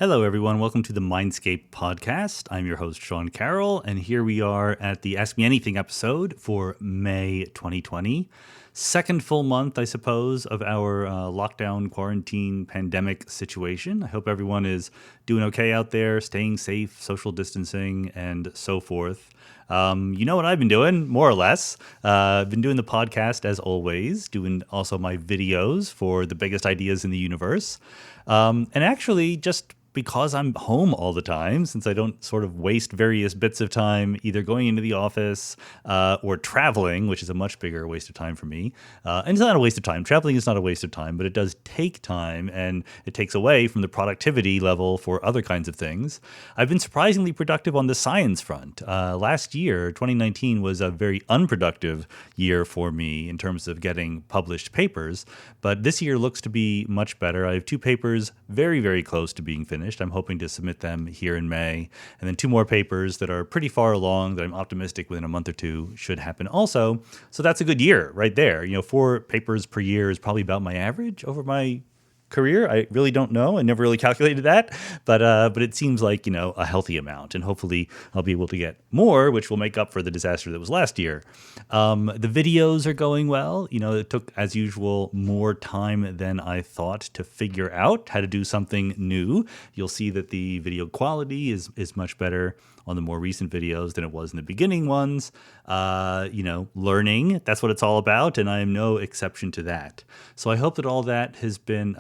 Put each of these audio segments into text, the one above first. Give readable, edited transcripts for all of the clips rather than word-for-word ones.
Hello, everyone. Welcome to the Mindscape podcast. I'm your host, Sean Carroll, and here we are at the Ask Me Anything episode for May 2020. Second full month, I suppose, of our lockdown, quarantine, pandemic situation. I hope everyone is doing okay out there, staying safe, social distancing, and so forth. You know what I've been doing, more or less. I've been doing the podcast as always, doing also my videos for the biggest ideas in the universe. And actually, just because I'm home all the time, since I don't sort of waste various bits of time either going into the office or traveling, which is a much bigger waste of time for me. And it's not a waste of time. Traveling is not a waste of time, but it does take time and it takes away from the productivity level for other kinds of things. I've been surprisingly productive on the science front. Last year, 2019, was a very unproductive year for me in terms of getting published papers, but this year looks to be much better. I have two papers very, very close to being finished. I'm hoping to submit them here in May. And then two more papers that are pretty far along that I'm optimistic within a month or two should happen also. So that's a good year right there. 4 papers per year is probably about my average over my career. I really don't know. I never really calculated that, but it seems like, a healthy amount, and hopefully I'll be able to get more, which will make up for the disaster that was last year. The videos are going well. It took, as usual, more time than I thought to figure out how to do something new. You'll see that the video quality is much better on the more recent videos than it was in the beginning ones. Learning, that's what it's all about, and I am no exception to that. So I hope that all that has been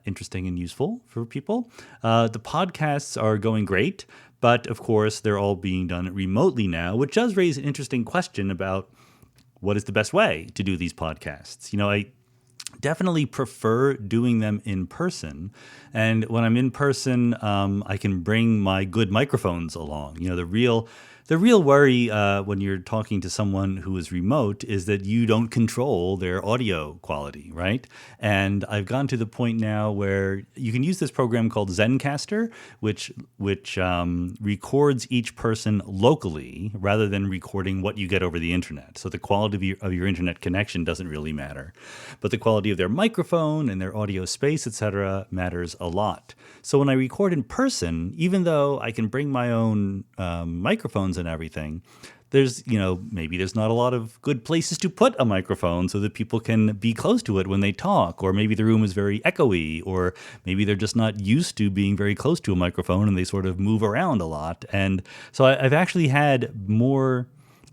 interesting and useful for people. The podcasts are going great, but of course they're all being done remotely now, which does raise an interesting question about what is the best way to do these podcasts. I definitely prefer doing them in person. And when I'm in person, I can bring my good microphones along. The real worry when you're talking to someone who is remote is that you don't control their audio quality, right? And I've gotten to the point now where you can use this program called Zencastr, which records each person locally rather than recording what you get over the internet. So the quality of your internet connection doesn't really matter, but the quality of their microphone and their audio space, etc., matters a lot. So when I record in person, even though I can bring my own microphones and everything, maybe there's not a lot of good places to put a microphone so that people can be close to it when they talk, or maybe the room is very echoey, or maybe they're just not used to being very close to a microphone and they sort of move around a lot. And so I've actually had more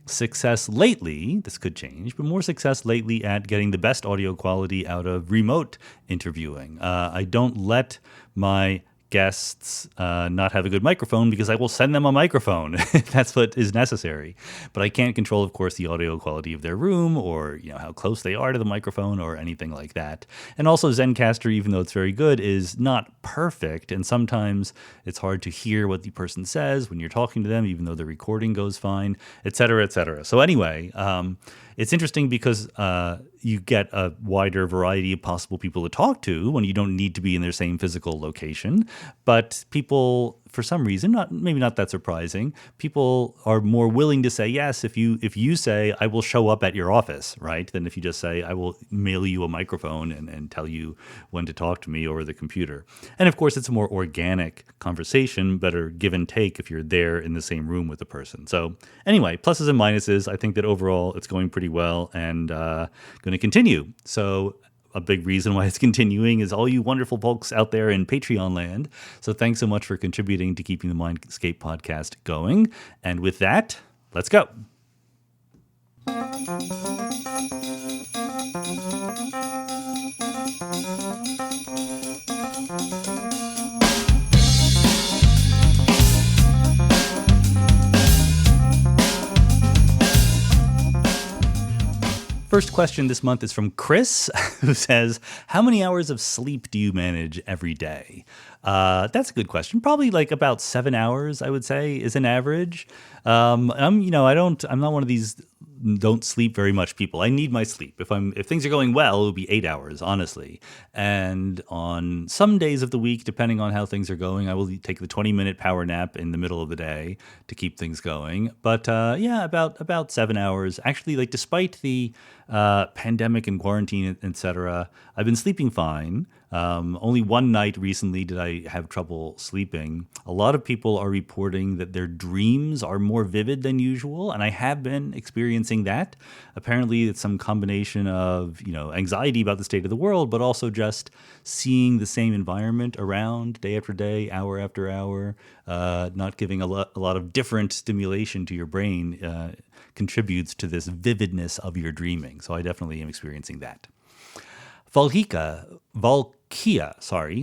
success lately, this could change, but more success lately at getting the best audio quality out of remote interviewing. I don't let my guests not have a good microphone because I will send them a microphone if that's what is necessary. But I can't control, of course, the audio quality of their room or how close they are to the microphone or anything like that. And also Zencastr, even though it's very good, is not perfect. And sometimes it's hard to hear what the person says when you're talking to them, even though the recording goes fine, et cetera, et cetera. So anyway, it's interesting because you get a wider variety of possible people to talk to when you don't need to be in their same physical location. But people, for some reason, maybe not that surprising, people are more willing to say yes if you say, I will show up at your office, right? Than if you just say, I will mail you a microphone and tell you when to talk to me over the computer. And of course, it's a more organic conversation, better give and take if you're there in the same room with the person. So anyway, pluses and minuses. I think that overall it's going pretty well and going to continue. So a big reason why it's continuing is all you wonderful folks out there in Patreon land. So thanks so much for contributing to keeping the Mindscape podcast going. And with that, let's go. First question this month is from Chris, who says, how many hours of sleep do you manage every day? That's a good question. Probably like about 7 hours, I would say, is an average. I'm not one of these don't sleep very much people. I need my sleep. If things are going well, it'll be 8 hours, honestly. And on some days of the week, depending on how things are going, I will take the 20-minute power nap in the middle of the day to keep things going. But about 7 hours. Actually, despite the pandemic and quarantine, etc., I've been sleeping fine. Only one night recently did I have trouble sleeping. A lot of people are reporting that their dreams are more vivid than usual, and I have been experiencing that. Apparently, it's some combination of anxiety about the state of the world, but also just seeing the same environment around day after day, hour after hour, not giving a lot of different stimulation to your brain contributes to this vividness of your dreaming. So I definitely am experiencing that. Valkia,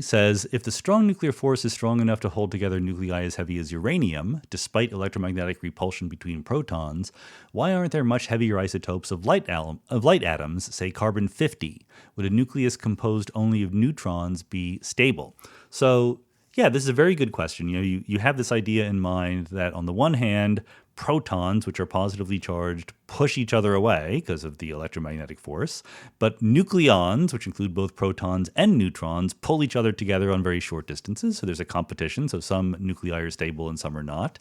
says, if the strong nuclear force is strong enough to hold together nuclei as heavy as uranium, despite electromagnetic repulsion between protons, why aren't there much heavier isotopes of light atoms, say carbon-50? Would a nucleus composed only of neutrons be stable? So, yeah, this is a very good question. You have this idea in mind that on the one hand, protons, which are positively charged, push each other away because of the electromagnetic force, but nucleons, which include both protons and neutrons, pull each other together on very short distances. So there's a competition. So some nuclei are stable and some are not.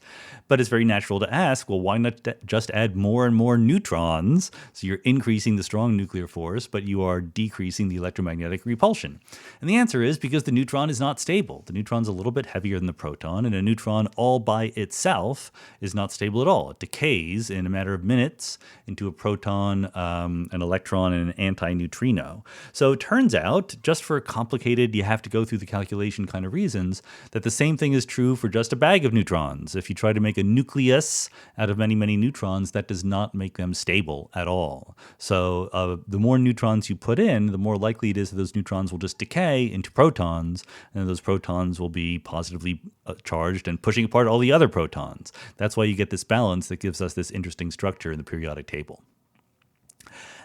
But it's very natural to ask, well, why not just add more and more neutrons? So you're increasing the strong nuclear force, but you are decreasing the electromagnetic repulsion. And the answer is because the neutron is not stable. The neutron's a little bit heavier than the proton, and a neutron all by itself is not stable at all. It decays in a matter of minutes into a proton, an electron, and an antineutrino. So it turns out, just for complicated, you have to go through the calculation kind of reasons, that the same thing is true for just a bag of neutrons. If you try to make a nucleus out of many, many neutrons, that does not make them stable at all. So the more neutrons you put in, the more likely it is that those neutrons will just decay into protons, and those protons will be positively charged and pushing apart all the other protons. That's why you get this balance that gives us this interesting structure in the periodic table.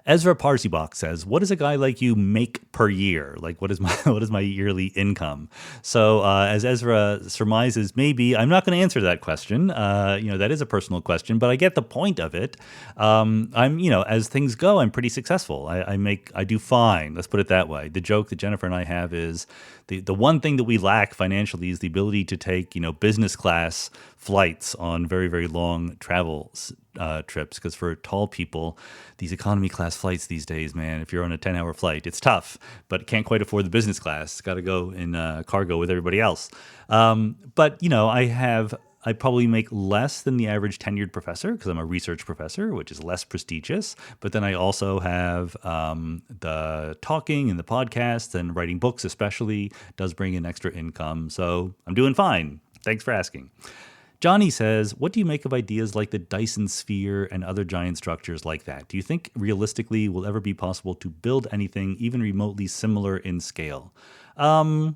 Ezra Parsibok says, what does a guy like you make per year? Like, what is my yearly income? So as Ezra surmises, maybe, I'm not going to answer that question. That is a personal question, but I get the point of it. As things go, I'm pretty successful. I do fine. Let's put it that way. The joke that Jennifer and I have is the one thing that we lack financially is the ability to take, business class flights on very, very long travel trips. Because for tall people, these economy class flights these days, man, if you're on a 10-hour flight, it's tough, but can't quite afford the business class. Got to go in cargo with everybody else. I probably make less than the average tenured professor because I'm a research professor, which is less prestigious. But then I also have the talking and the podcasts and writing books especially does bring in extra income. So I'm doing fine. Thanks for asking. Johnny says, what do you make of ideas like the Dyson sphere and other giant structures like that? Do you think realistically will ever be possible to build anything even remotely similar in scale? I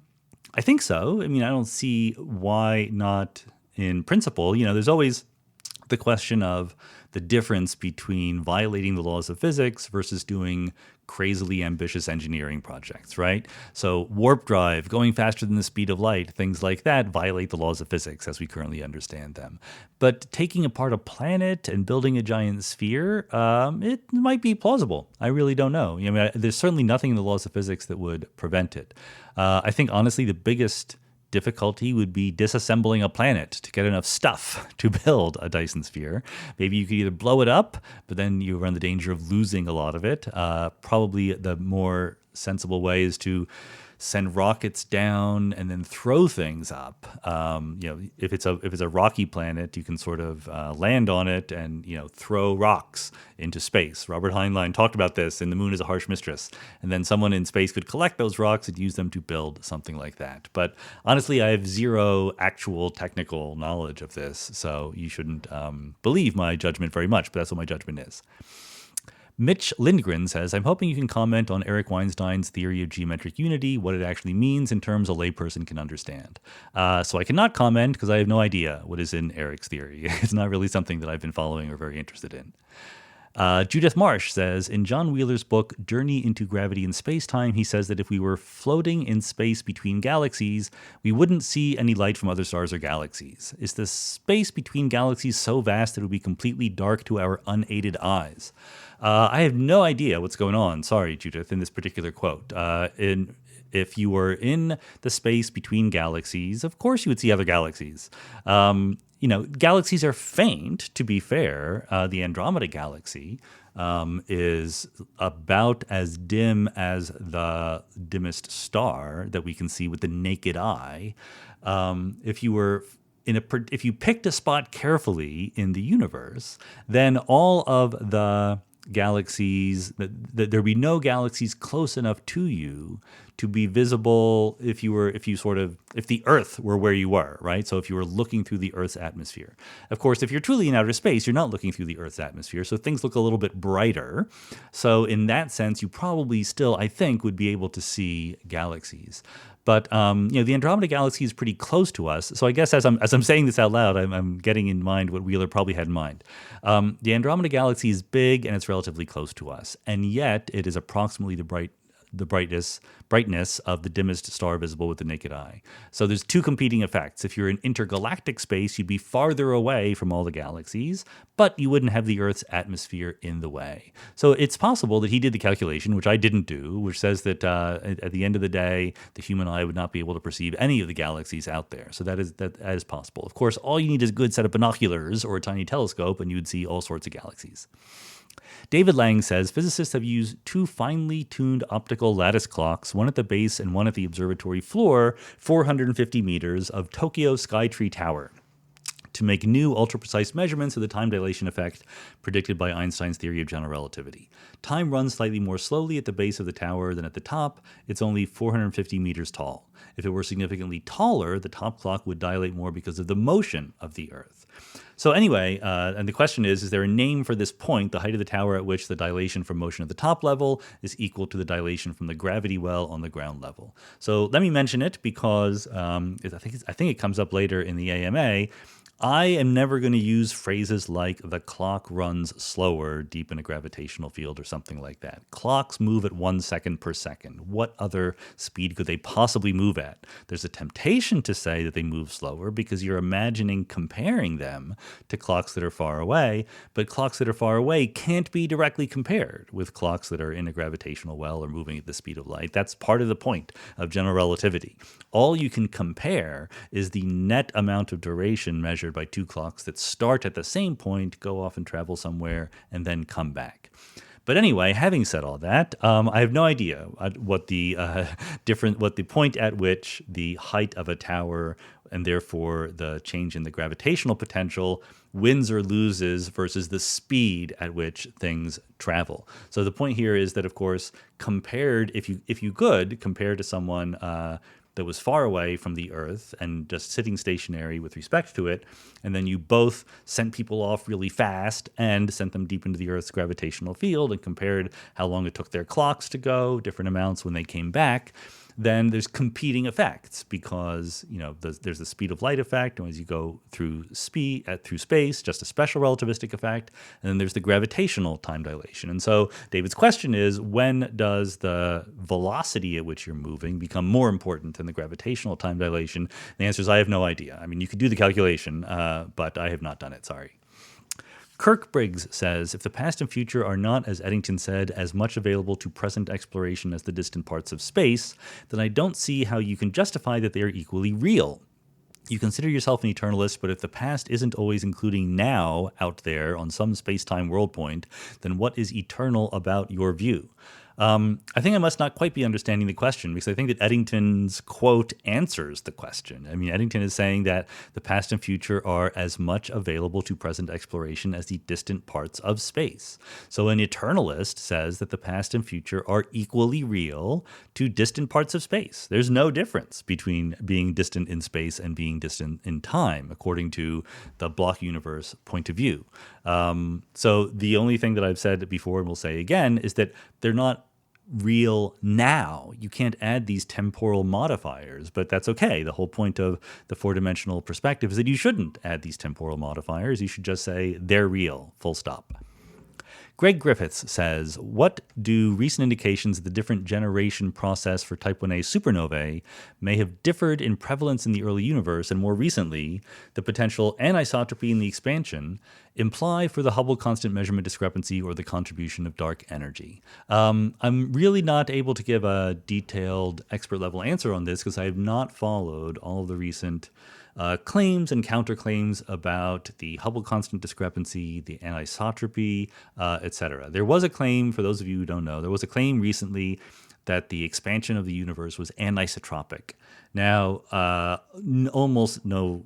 think so. I don't see why not in principle. There's always the question of the difference between violating the laws of physics versus doing crazily ambitious engineering projects, right? So warp drive, going faster than the speed of light, things like that violate the laws of physics as we currently understand them. But taking apart a planet and building a giant sphere, it might be plausible. I really don't know. There's certainly nothing in the laws of physics that would prevent it. I think, honestly, the biggest difficulty would be disassembling a planet to get enough stuff to build a Dyson sphere. Maybe you could either blow it up, but then you run the danger of losing a lot of it. Probably the more sensible way is to send rockets down and then throw things up. If it's a rocky planet, you can sort of land on it and throw rocks into space. Robert Heinlein talked about this in The Moon is a Harsh Mistress. And then someone in space could collect those rocks and use them to build something like that. But honestly, I have zero actual technical knowledge of this, so you shouldn't believe my judgment very much, but that's what my judgment is. Mitch Lindgren says, I'm hoping you can comment on Eric Weinstein's theory of geometric unity, what it actually means in terms a layperson can understand. So I cannot comment because I have no idea what is in Eric's theory. It's not really something that I've been following or very interested in. Judith Marsh says, in John Wheeler's book, Journey into Gravity and Spacetime, he says that if we were floating in space between galaxies, we wouldn't see any light from other stars or galaxies. Is the space between galaxies so vast that it would be completely dark to our unaided eyes? I have no idea what's going on, sorry, Judith, in this particular quote. If you were in the space between galaxies, of course you would see other galaxies. galaxies are faint, to be fair. The Andromeda galaxy is about as dim as the dimmest star that we can see with the naked eye. If you picked a spot carefully in the universe, then all of the galaxies, there'd be no galaxies close enough to you to be visible if the Earth were where you were, right? So if you were looking through the Earth's atmosphere. Of course, if you're truly in outer space, you're not looking through the Earth's atmosphere, so things look a little bit brighter. So in that sense, you probably still, I think, would be able to see galaxies. But the Andromeda galaxy is pretty close to us. So I guess as I'm saying this out loud, I'm getting in mind what Wheeler probably had in mind. The Andromeda galaxy is big and it's relatively close to us, and yet it is approximately the brightness of the dimmest star visible with the naked eye. So there's two competing effects. If you're in intergalactic space, you'd be farther away from all the galaxies, but you wouldn't have the Earth's atmosphere in the way. So it's possible that he did the calculation, which I didn't do, which says that at the end of the day, the human eye would not be able to perceive any of the galaxies out there. So that is possible. Of course, all you need is a good set of binoculars or a tiny telescope, and you'd see all sorts of galaxies. David Lang says physicists have used two finely tuned optical lattice clocks, one at the base and one at the observatory floor, 450 meters of Tokyo Skytree Tower, to make new ultra-precise measurements of the time dilation effect predicted by Einstein's theory of general relativity. Time runs slightly more slowly at the base of the tower than at the top. It's only 450 meters tall. If it were significantly taller, the top clock would dilate more because of the motion of the Earth. So anyway, and the question is there a name for this point, the height of the tower at which the dilation from motion at the top level is equal to the dilation from the gravity well on the ground level? So let me mention it because I think it comes up later in the AMA. I am never going to use phrases like the clock runs slower deep in a gravitational field or something like that. Clocks move at 1 second per second. What other speed could they possibly move at? There's a temptation to say that they move slower because you're imagining comparing them to clocks that are far away, but clocks that are far away can't be directly compared with clocks that are in a gravitational well or moving at the speed of light. That's part of the point of general relativity. All you can compare is the net amount of duration measured by two clocks that start at the same point, go off and travel somewhere, and then come back. But anyway, having said all that, I have no idea what the point at which the height of a tower and therefore the change in the gravitational potential wins or loses versus the speed at which things travel. So the point here is that, of course, if you could compare to someone that was far away from the Earth and just sitting stationary with respect to it, and then you both sent people off really fast and sent them deep into the Earth's gravitational field and compared how long it took their clocks to go, different amounts when they came back, then there's competing effects because there's the speed of light effect, and as you go through space, just a special relativistic effect, and then there's the gravitational time dilation. And so David's question is, when does the velocity at which you're moving become more important than the gravitational time dilation? And the answer is I have no idea. I mean, you could do the calculation, but I have not done it. Sorry. Kirk Briggs says, if the past and future are not, as Eddington said, as much available to present exploration as the distant parts of space, then I don't see how you can justify that they are equally real. You consider yourself an eternalist, but if the past isn't always including now out there on some space-time world point, then what is eternal about your view? I think I must not quite be understanding the question because I think that Eddington's quote answers the question. I mean, Eddington is saying that the past and future are as much available to present exploration as the distant parts of space. So an eternalist says that the past and future are equally real to distant parts of space. There's no difference between being distant in space and being distant in time, according to the block universe point of view. So the only thing that I've said before and will say again is that they're not real now. You can't add these temporal modifiers, but that's okay. The whole point of the four-dimensional perspective is that you shouldn't add these temporal modifiers. You should just say they're real, full stop. Greg Griffiths says, what do recent indications of the different generation process for type 1a supernovae may have differed in prevalence in the early universe, and more recently, the potential anisotropy in the expansion imply for the Hubble constant measurement discrepancy or the contribution of dark energy? I'm really not able to give a detailed expert level answer on this because I have not followed all of the recent claims and counterclaims about the Hubble constant discrepancy, the anisotropy, etc. There was a claim, for those of you who don't know, there was a claim recently that the expansion of the universe was anisotropic. Now, almost no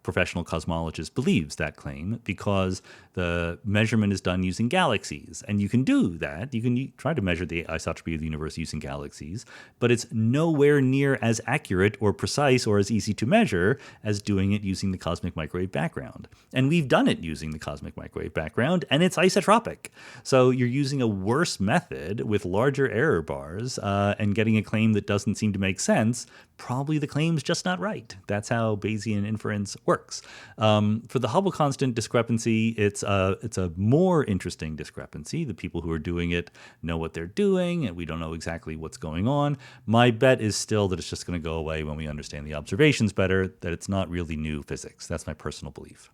professional cosmologist believes that claim because the measurement is done using galaxies. And you can do that. You can try to measure the isotropy of the universe using galaxies, but it's nowhere near as accurate or precise or as easy to measure as doing it using the cosmic microwave background. And we've done it using the cosmic microwave background, and it's isotropic. So you're using a worse method with larger error bars and getting a claim that doesn't seem to make sense. Probably the claim's just not right. That's how Bayesian inference works. For the Hubble constant discrepancy, it's a more interesting discrepancy. The people who are doing it know what they're doing, and we don't know exactly what's going on. My bet is still that it's just going to go away when we understand the observations better, that it's not really new physics. That's my personal belief.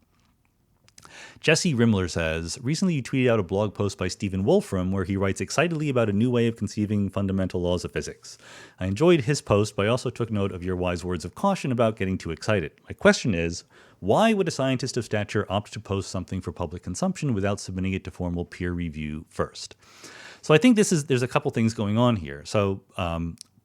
Jesse Rimler says, recently you tweeted out a blog post by Stephen Wolfram where he writes excitedly about a new way of conceiving fundamental laws of physics. I enjoyed his post, but I also took note of your wise words of caution about getting too excited. My question is, why would a scientist of stature opt to post something for public consumption without submitting it to formal peer review first? So I think there's a couple things going on here. So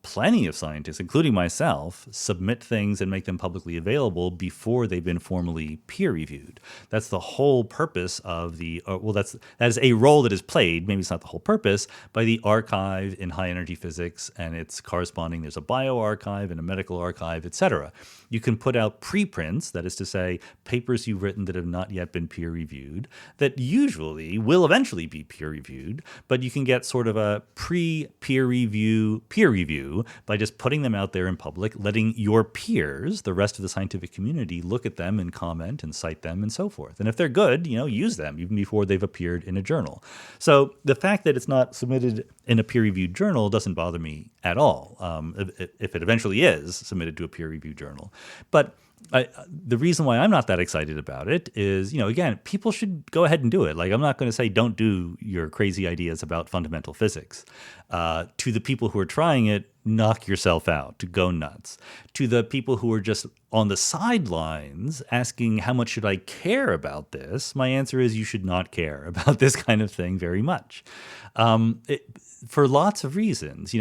plenty of scientists, including myself, submit things and make them publicly available before they've been formally peer reviewed. That's the whole purpose of that is a role that is played, maybe it's not the whole purpose, by the archive in high energy physics and its corresponding, there's a bioarchive and a medical archive, etc. You can put out preprints, that is to say, papers you've written that have not yet been peer reviewed, that usually will eventually be peer reviewed, but you can get sort of a pre-peer review peer review by just putting them out there in public, letting your peers, the rest of the scientific community, look at them and comment and cite them and so forth. And if they're good, use them even before they've appeared in a journal. So the fact that it's not submitted in a peer-reviewed journal doesn't bother me at all, if it eventually is submitted to a peer-reviewed journal. But the reason why I'm not that excited about it is, again, people should go ahead and do it. Like, I'm not going to say don't do your crazy ideas about fundamental physics. To the people who are trying it, knock yourself out, to go nuts. To the people who are just on the sidelines asking how much should I care about this, my answer is you should not care about this kind of thing very much. For lots of reasons.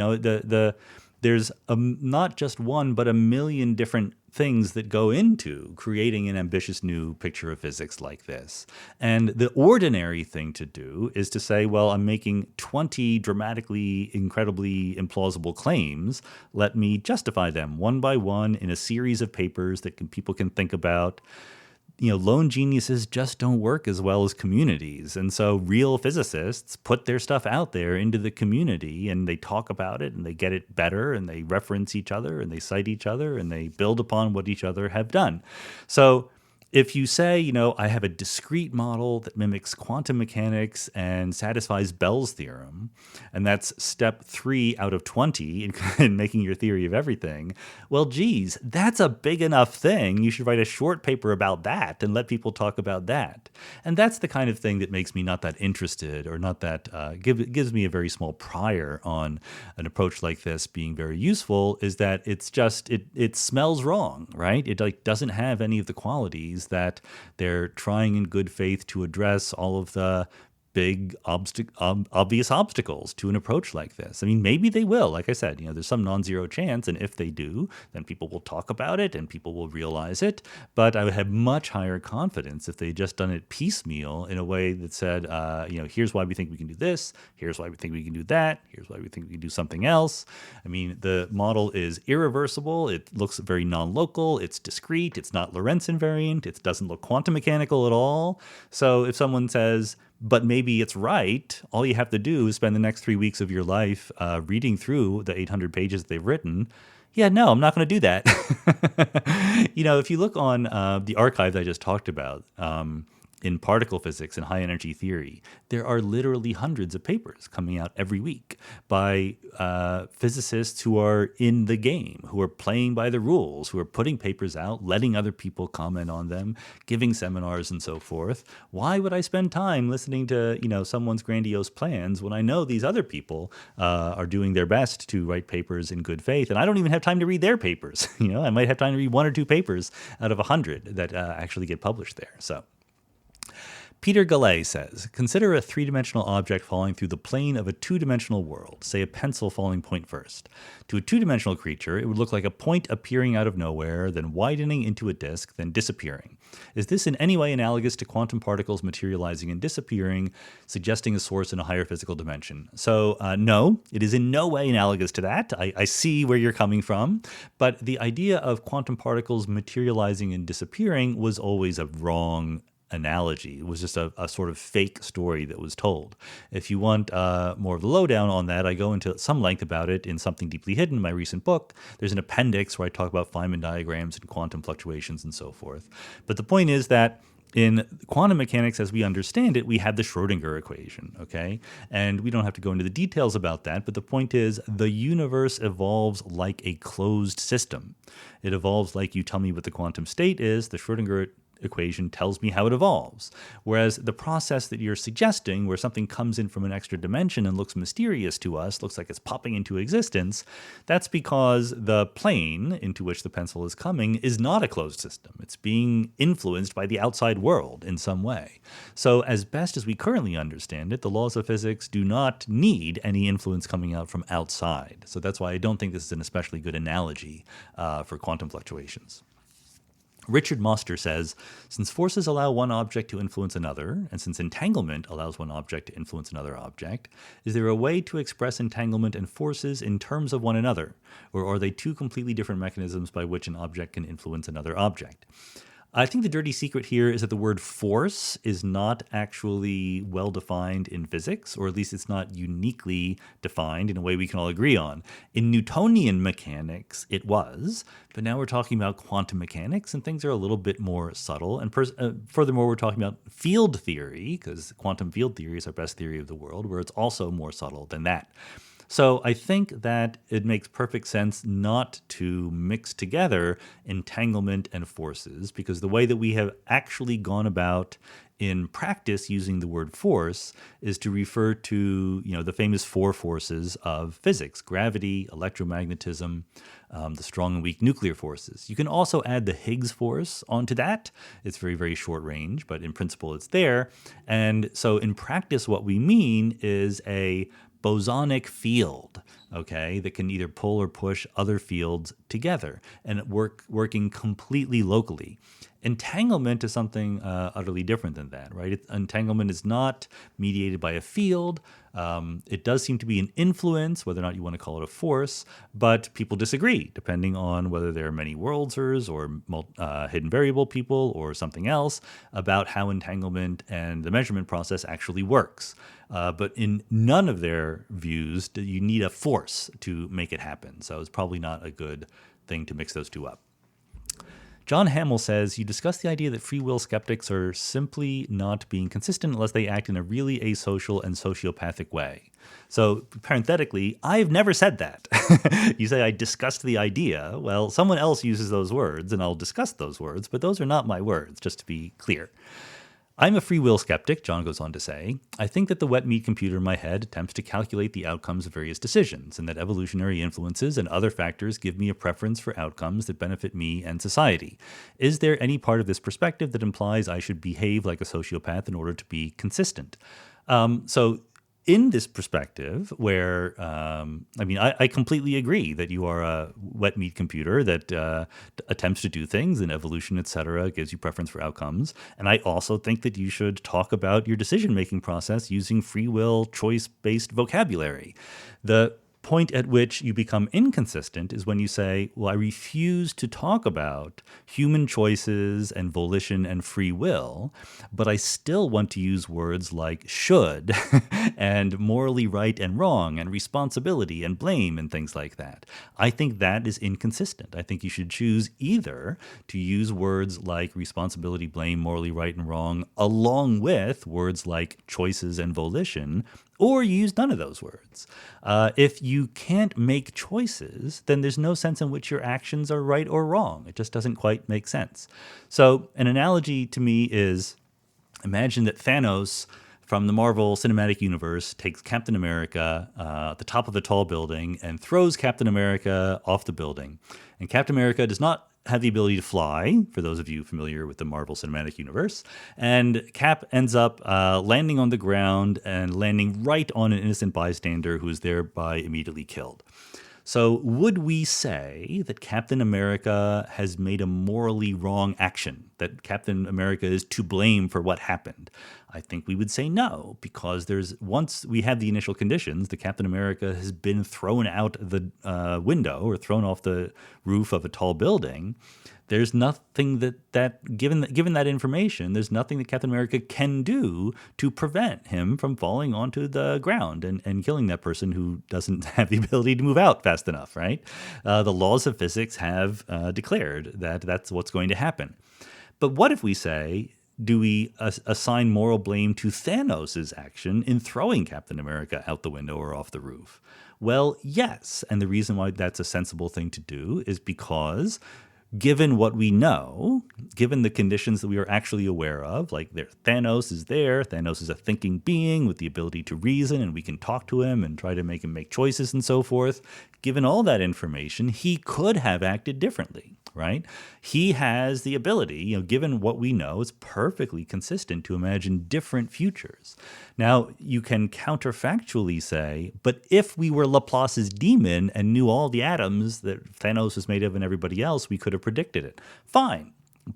There's not just one, but a million different things that go into creating an ambitious new picture of physics like this. And the ordinary thing to do is to say, well, I'm making 20 dramatically, incredibly implausible claims. Let me justify them one by one in a series of papers that people can think about. Lone geniuses just don't work as well as communities. And so real physicists put their stuff out there into the community and they talk about it and they get it better and they reference each other and they cite each other and they build upon what each other have done. So if you say, I have a discrete model that mimics quantum mechanics and satisfies Bell's theorem, and that's step 3 out of 20 in making your theory of everything, well, geez, that's a big enough thing. You should write a short paper about that and let people talk about that. And that's the kind of thing that makes me not that interested or not that gives me a very small prior on an approach like this being very useful, is that it's just, it smells wrong, right? It doesn't have any of the qualities that they're trying in good faith to address all of the big obvious obstacles to an approach like this. I mean, maybe they will. Like I said, there's some non-zero chance, and if they do, then people will talk about it and people will realize it. But I would have much higher confidence if they just done it piecemeal in a way that said, here's why we think we can do this, here's why we think we can do that, here's why we think we can do something else. I mean, the model is irreversible. It looks very non-local. It's discrete. It's not Lorentz invariant. It doesn't look quantum mechanical at all. So if someone says, but maybe it's right, all you have to do is spend the next 3 weeks of your life reading through the 800 pages they've written. Yeah, no, I'm not going to do that. If you look on the archive that I just talked about, in particle physics and high energy theory, there are literally hundreds of papers coming out every week by physicists who are in the game, who are playing by the rules, who are putting papers out, letting other people comment on them, giving seminars and so forth. Why would I spend time listening to someone's grandiose plans when I know these other people are doing their best to write papers in good faith, and I don't even have time to read their papers. I might have time to read one or two papers out of 100 that actually get published there. So Peter Gallet says, consider a three-dimensional object falling through the plane of a two-dimensional world, say a pencil falling point first. To a two-dimensional creature, it would look like a point appearing out of nowhere, then widening into a disk, then disappearing. Is this in any way analogous to quantum particles materializing and disappearing, suggesting a source in a higher physical dimension? So no, it is in no way analogous to that. I see where you're coming from, but the idea of quantum particles materializing and disappearing was always a wrong analogy. It was just a sort of fake story that was told. If you want more of the lowdown on that, I go into some length about it in Something Deeply Hidden, my recent book. There's an appendix where I talk about Feynman diagrams and quantum fluctuations and so forth. But the point is that in quantum mechanics, as we understand it, we have the Schrödinger equation, okay? And we don't have to go into the details about that, but the point is the universe evolves like a closed system. It evolves like you tell me what the quantum state is, the Schrödinger equation tells me how it evolves. Whereas the process that you're suggesting, where something comes in from an extra dimension and looks mysterious to us, looks like it's popping into existence, that's because the plane into which the pencil is coming is not a closed system. It's being influenced by the outside world in some way. So as best as we currently understand it, the laws of physics do not need any influence coming out from outside. So that's why I don't think this is an especially good analogy for quantum fluctuations. Richard Moster says, since forces allow one object to influence another, and since entanglement allows one object to influence another object, is there a way to express entanglement and forces in terms of one another, or are they two completely different mechanisms by which an object can influence another object? I think the dirty secret here is that the word force is not actually well defined in physics, or at least it's not uniquely defined in a way we can all agree on. In Newtonian mechanics, it was, but now we're talking about quantum mechanics, and things are a little bit more subtle. And furthermore, we're talking about field theory, because quantum field theory is our best theory of the world, where it's also more subtle than that. So I think that it makes perfect sense not to mix together entanglement and forces, because the way that we have actually gone about in practice using the word force is to refer to, the famous four forces of physics: gravity, electromagnetism, the strong and weak nuclear forces. You can also add the Higgs force onto that. It's very, very short range, but in principle it's there. And so in practice, what we mean is a bosonic field, okay, that can either pull or push other fields together and working completely locally. Entanglement is something utterly different than that, right? Entanglement is not mediated by a field. It does seem to be an influence, whether or not you want to call it a force, but people disagree, depending on whether they're many worldsers or hidden variable people or something else, about how entanglement and the measurement process actually works. But in none of their views do you need a force to make it happen. So it's probably not a good thing to mix those two up. John Hamill says, you discuss the idea that free will skeptics are simply not being consistent unless they act in a really asocial and sociopathic way. So parenthetically, I've never said that. You say I discussed the idea. Well, someone else uses those words and I'll discuss those words, but those are not my words, just to be clear. I'm a free will skeptic, John goes on to say. I think that the wet meat computer in my head attempts to calculate the outcomes of various decisions, and that evolutionary influences and other factors give me a preference for outcomes that benefit me and society. Is there any part of this perspective that implies I should behave like a sociopath in order to be consistent? So in this perspective, where, I completely agree that you are a wet meat computer that attempts to do things, and evolution, et cetera, gives you preference for outcomes. And I also think that you should talk about your decision-making process using free will, choice-based vocabulary. The point at which you become inconsistent is when you say, well, I refuse to talk about human choices and volition and free will, but I still want to use words like should and morally right and wrong and responsibility and blame and things like that. I think that is inconsistent. I think you should choose either to use words like responsibility, blame, morally right and wrong, along with words like choices and volition, or you use none of those words. If you can't make choices, then there's no sense in which your actions are right or wrong. It just doesn't quite make sense. So an analogy to me is, imagine that Thanos from the Marvel Cinematic Universe takes Captain America at the top of a tall building and throws Captain America off the building. And Captain America does not have the ability to fly, for those of you familiar with the Marvel Cinematic Universe. And Cap ends up landing on the ground and landing right on an innocent bystander who is thereby immediately killed. So would we say that Captain America has made a morally wrong action, that Captain America is to blame for what happened? I think we would say no, because once we have the initial conditions, the Captain America has been thrown out the window or thrown off the roof of a tall building. There's nothing that given that information, there's nothing that Captain America can do to prevent him from falling onto the ground and killing that person who doesn't have the ability to move out fast enough, right? The laws of physics have declared that that's what's going to happen. But what if we say, do we assign moral blame to Thanos' action in throwing Captain America out the window or off the roof? Well, yes. And the reason why that's a sensible thing to do is because given what we know, given the conditions that we are actually aware of, like Thanos is there, Thanos is a thinking being with the ability to reason, and we can talk to him and try to make him make choices and so forth. Given all that information, he could have acted differently, right? He has the ability, given what we know, it's perfectly consistent to imagine different futures. Now, you can counterfactually say, but if we were Laplace's demon and knew all the atoms that Thanos was made of and everybody else, we could have predicted it. Fine.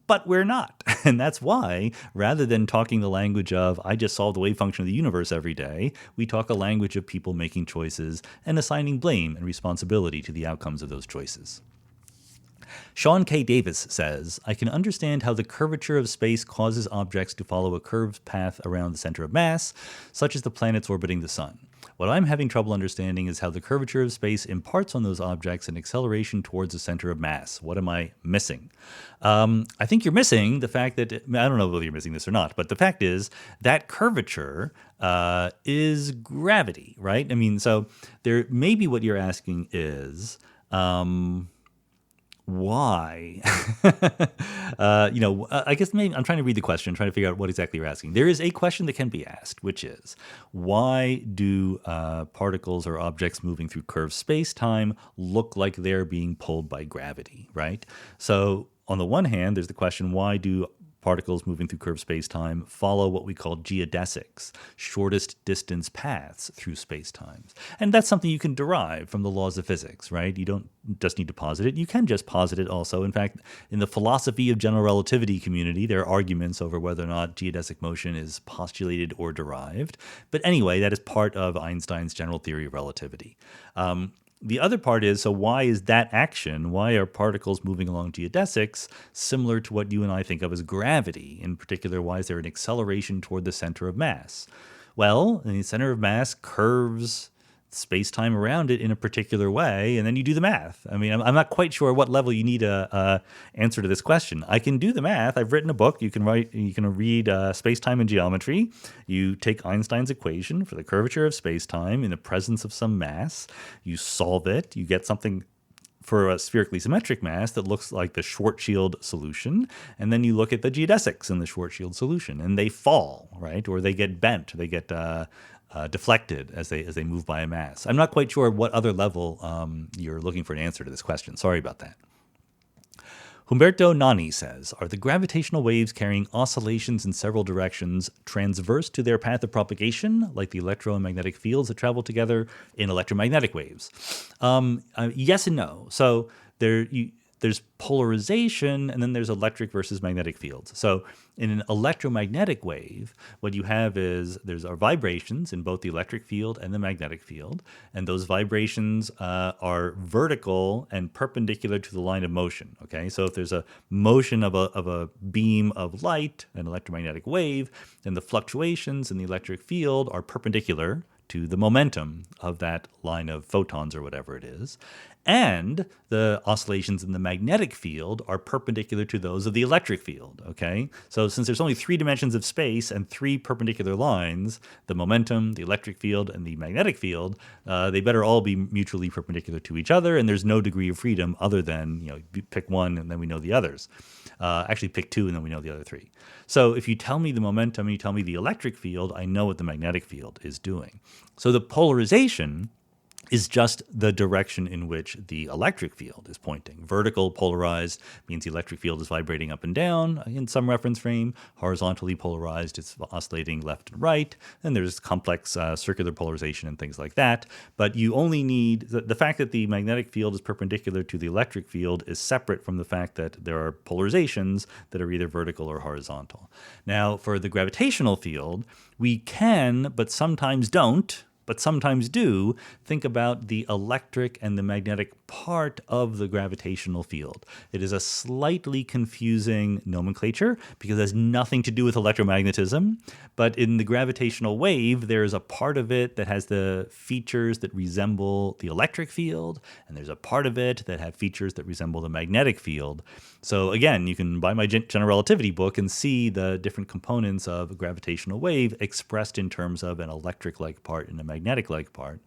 But we're not. And that's why, rather than talking the language of, I just solve the wave function of the universe every day, we talk a language of people making choices and assigning blame and responsibility to the outcomes of those choices. Sean K. Davis says, I can understand how the curvature of space causes objects to follow a curved path around the center of mass, such as the planets orbiting the sun. What I'm having trouble understanding is how the curvature of space imparts on those objects an acceleration towards the center of mass. What am I missing? I think you're missing the fact that, I don't know whether you're missing this or not, but the fact is that curvature is gravity, right? I mean, so there maybe what you're asking is, why? I guess maybe I'm trying to read the question, trying to figure out what exactly you're asking. There is a question that can be asked, which is, why do particles or objects moving through curved space-time look like they're being pulled by gravity, right? So on the one hand, there's the question, why do particles moving through curved space-time follow what we call geodesics, shortest distance paths through space-times. And that's something you can derive from the laws of physics, right? You don't just need to posit it. You can just posit it also. In fact, in the philosophy of general relativity community, there are arguments over whether or not geodesic motion is postulated or derived. But anyway, that is part of Einstein's general theory of relativity. The other part is, so why is that action, why are particles moving along geodesics similar to what you and I think of as gravity? In particular, why is there an acceleration toward the center of mass? Well, the center of mass curves space-time around it in a particular way, and then you do the math. I mean, I'm not quite sure what level you need a answer to this question. I can do the math. I've written a book. You can read Space-Time and Geometry. You take Einstein's equation for the curvature of space-time in the presence of some mass. You solve it. You get something for a spherically symmetric mass that looks like the Schwarzschild solution, and then you look at the geodesics in the Schwarzschild solution, and they fall, right? Or they get bent. They get deflected as they move by a mass. I'm not quite sure what other level you're looking for an answer to this question. Sorry about that. Humberto Nani says, are the gravitational waves carrying oscillations in several directions transverse to their path of propagation, like the electromagnetic fields that travel together in electromagnetic waves? Yes and no. So there's polarization, and then there's electric versus magnetic fields. So in an electromagnetic wave, what you have is there's our vibrations in both the electric field and the magnetic field, and those vibrations are vertical and perpendicular to the line of motion. Okay, so if there's a motion of a beam of light, an electromagnetic wave, then the fluctuations in the electric field are perpendicular to the momentum of that line of photons or whatever it is. And the oscillations in the magnetic field are perpendicular to those of the electric field, okay? So since there's only 3 dimensions of space and 3 perpendicular lines, the momentum, the electric field, and the magnetic field, they better all be mutually perpendicular to each other, and there's no degree of freedom other than, you pick one and then we know the others. Actually, pick 2 and then we know the other 3. So if you tell me the momentum and you tell me the electric field, I know what the magnetic field is doing. So the polarization is just the direction in which the electric field is pointing. Vertical polarized means the electric field is vibrating up and down in some reference frame. Horizontally polarized, it's oscillating left and right. And there's complex circular polarization and things like that. But you only need, the fact that the magnetic field is perpendicular to the electric field is separate from the fact that there are polarizations that are either vertical or horizontal. Now, for the gravitational field, we can, but sometimes don't, but sometimes do, think about the electric and the magnetic part of the gravitational field. It is a slightly confusing nomenclature because it has nothing to do with electromagnetism, but in the gravitational wave, there's a part of it that has the features that resemble the electric field, and there's a part of it that have features that resemble the magnetic field. So again, you can buy my general relativity book and see the different components of a gravitational wave expressed in terms of an electric-like part and a magnetic-like part,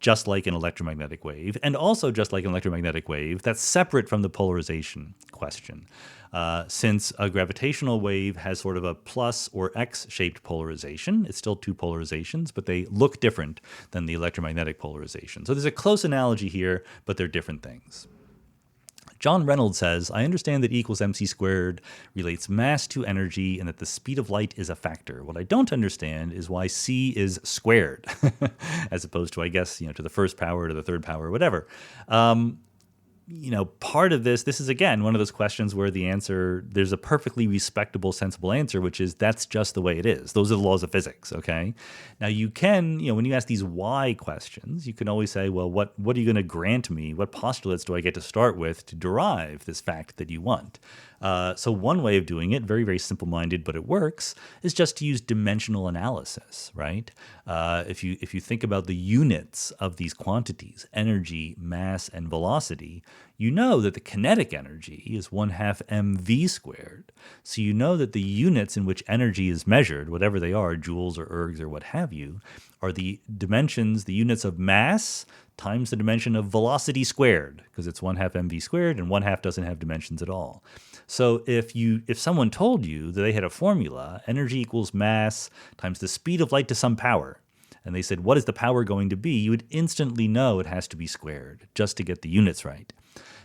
just like an electromagnetic wave, and also just like an electromagnetic wave that's separate from the polarization question. Since a gravitational wave has sort of a plus or X-shaped polarization, it's still 2 polarizations, but they look different than the electromagnetic polarization. So there's a close analogy here, but they're different things. John Reynolds says, I understand that E equals mc squared relates mass to energy and that the speed of light is a factor. What I don't understand is why c is squared, as opposed to, I guess, to the first power, to the third power, whatever. Part of this is, again, one of those questions where the answer, there's a perfectly respectable, sensible answer, which is that's just the way it is. Those are the laws of physics, okay? Now, you can, when you ask these why questions, you can always say, well, what are you going to grant me? What postulates do I get to start with to derive this fact that you want? So one way of doing it, very, very simple-minded, but it works, is just to use dimensional analysis, right? If you think about the units of these quantities, energy, mass, and velocity, you know that the kinetic energy is 1/2 mv squared. So you know that the units in which energy is measured, whatever they are, joules or ergs or what have you, are the dimensions, the units of mass times the dimension of velocity squared, because it's 1/2 mv squared, and 1/2 doesn't have dimensions at all. So if someone told you that they had a formula, energy equals mass times the speed of light to some power, and they said, what is the power going to be? You would instantly know it has to be squared, just to get the units right.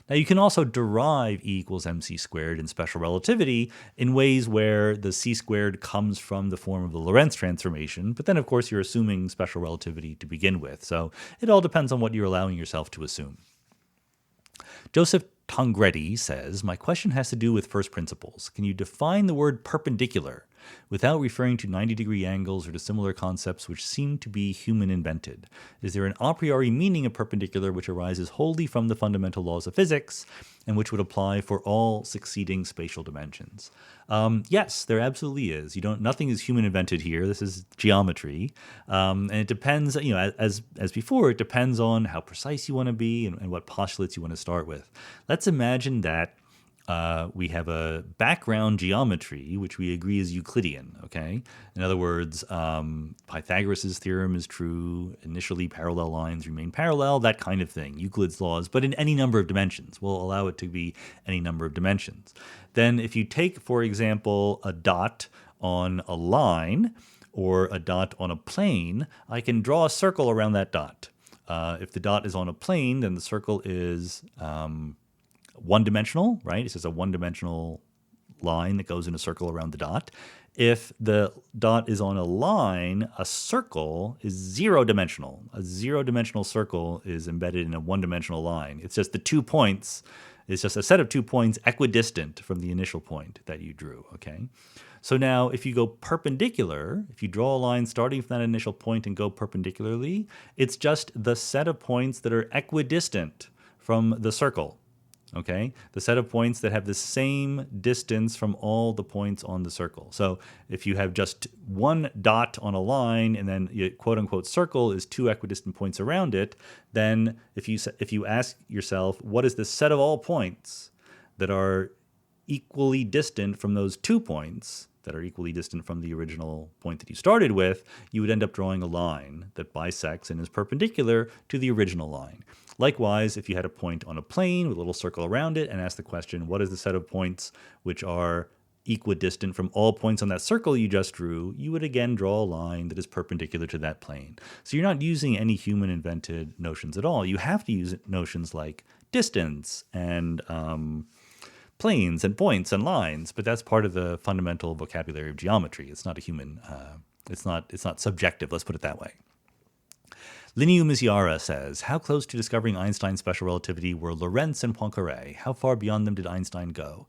Now, you can also derive E equals mc squared in special relativity in ways where the c squared comes from the form of the Lorentz transformation, but then, of course, you're assuming special relativity to begin with. So it all depends on what you're allowing yourself to assume. Joseph Tongretti says, my question has to do with first principles. Can you define the word perpendicular without referring to 90-degree angles or to similar concepts which seem to be human-invented? Is there an a priori meaning of perpendicular which arises wholly from the fundamental laws of physics and which would apply for all succeeding spatial dimensions? Yes, there absolutely is. Nothing is human-invented here. This is geometry, and it depends. As before, it depends on how precise you want to be and what postulates you want to start with. Let's imagine that we have a background geometry, which we agree is Euclidean, okay? In other words, Pythagoras' theorem is true, initially parallel lines remain parallel, that kind of thing, Euclid's laws, but in any number of dimensions. We'll allow it to be any number of dimensions. Then if you take, for example, a dot on a line or a dot on a plane, I can draw a circle around that dot. If the dot is on a plane, then the circle is one-dimensional, right? It's just a one-dimensional line that goes in a circle around the dot. If the dot is on a line, a circle is zero-dimensional. A zero-dimensional circle is embedded in a one-dimensional line. It's just the 2 points It's just a set of 2 points equidistant from the initial point that you drew, okay? So now if you go perpendicular, if you draw a line starting from that initial point and go perpendicularly, it's just the set of points that are equidistant from the circle, okay? The set of points that have the same distance from all the points on the circle. So if you have just one dot on a line and then your quote unquote circle is 2 equidistant points around it, then if you ask yourself, what is the set of all points that are equally distant from those 2 points that are equally distant from the original point that you started with, you would end up drawing a line that bisects and is perpendicular to the original line. Likewise, if you had a point on a plane with a little circle around it and asked the question, what is the set of points which are equidistant from all points on that circle you just drew, you would again draw a line that is perpendicular to that plane. So you're not using any human-invented notions at all. You have to use notions like distance and planes and points and lines, but that's part of the fundamental vocabulary of geometry. It's not a human, it's not subjective, let's put it that way. Lineu Miziara says, how close to discovering Einstein's special relativity were Lorentz and Poincaré? How far beyond them did Einstein go?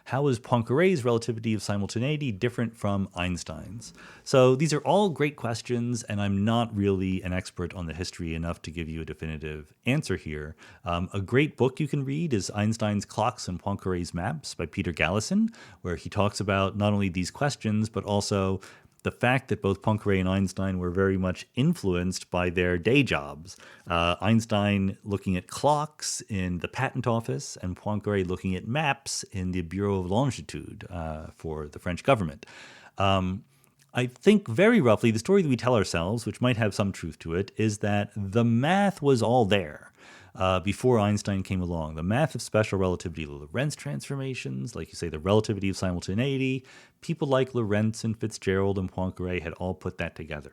How is Poincaré's relativity of simultaneity different from Einstein's? So these are all great questions, and I'm not really an expert on the history enough to give you a definitive answer here. A great book you can read is Einstein's Clocks and Poincaré's Maps by Peter Galison, where he talks about not only these questions, but also the fact that both Poincaré and Einstein were very much influenced by their day jobs. Einstein looking at clocks in the patent office and Poincaré looking at maps in the Bureau of Longitude for the French government. I think very roughly the story that we tell ourselves, which might have some truth to it, is that the math was all there. Before Einstein came along. The math of special relativity, the Lorentz transformations, like you say, the relativity of simultaneity, people like Lorentz and Fitzgerald and Poincaré had all put that together.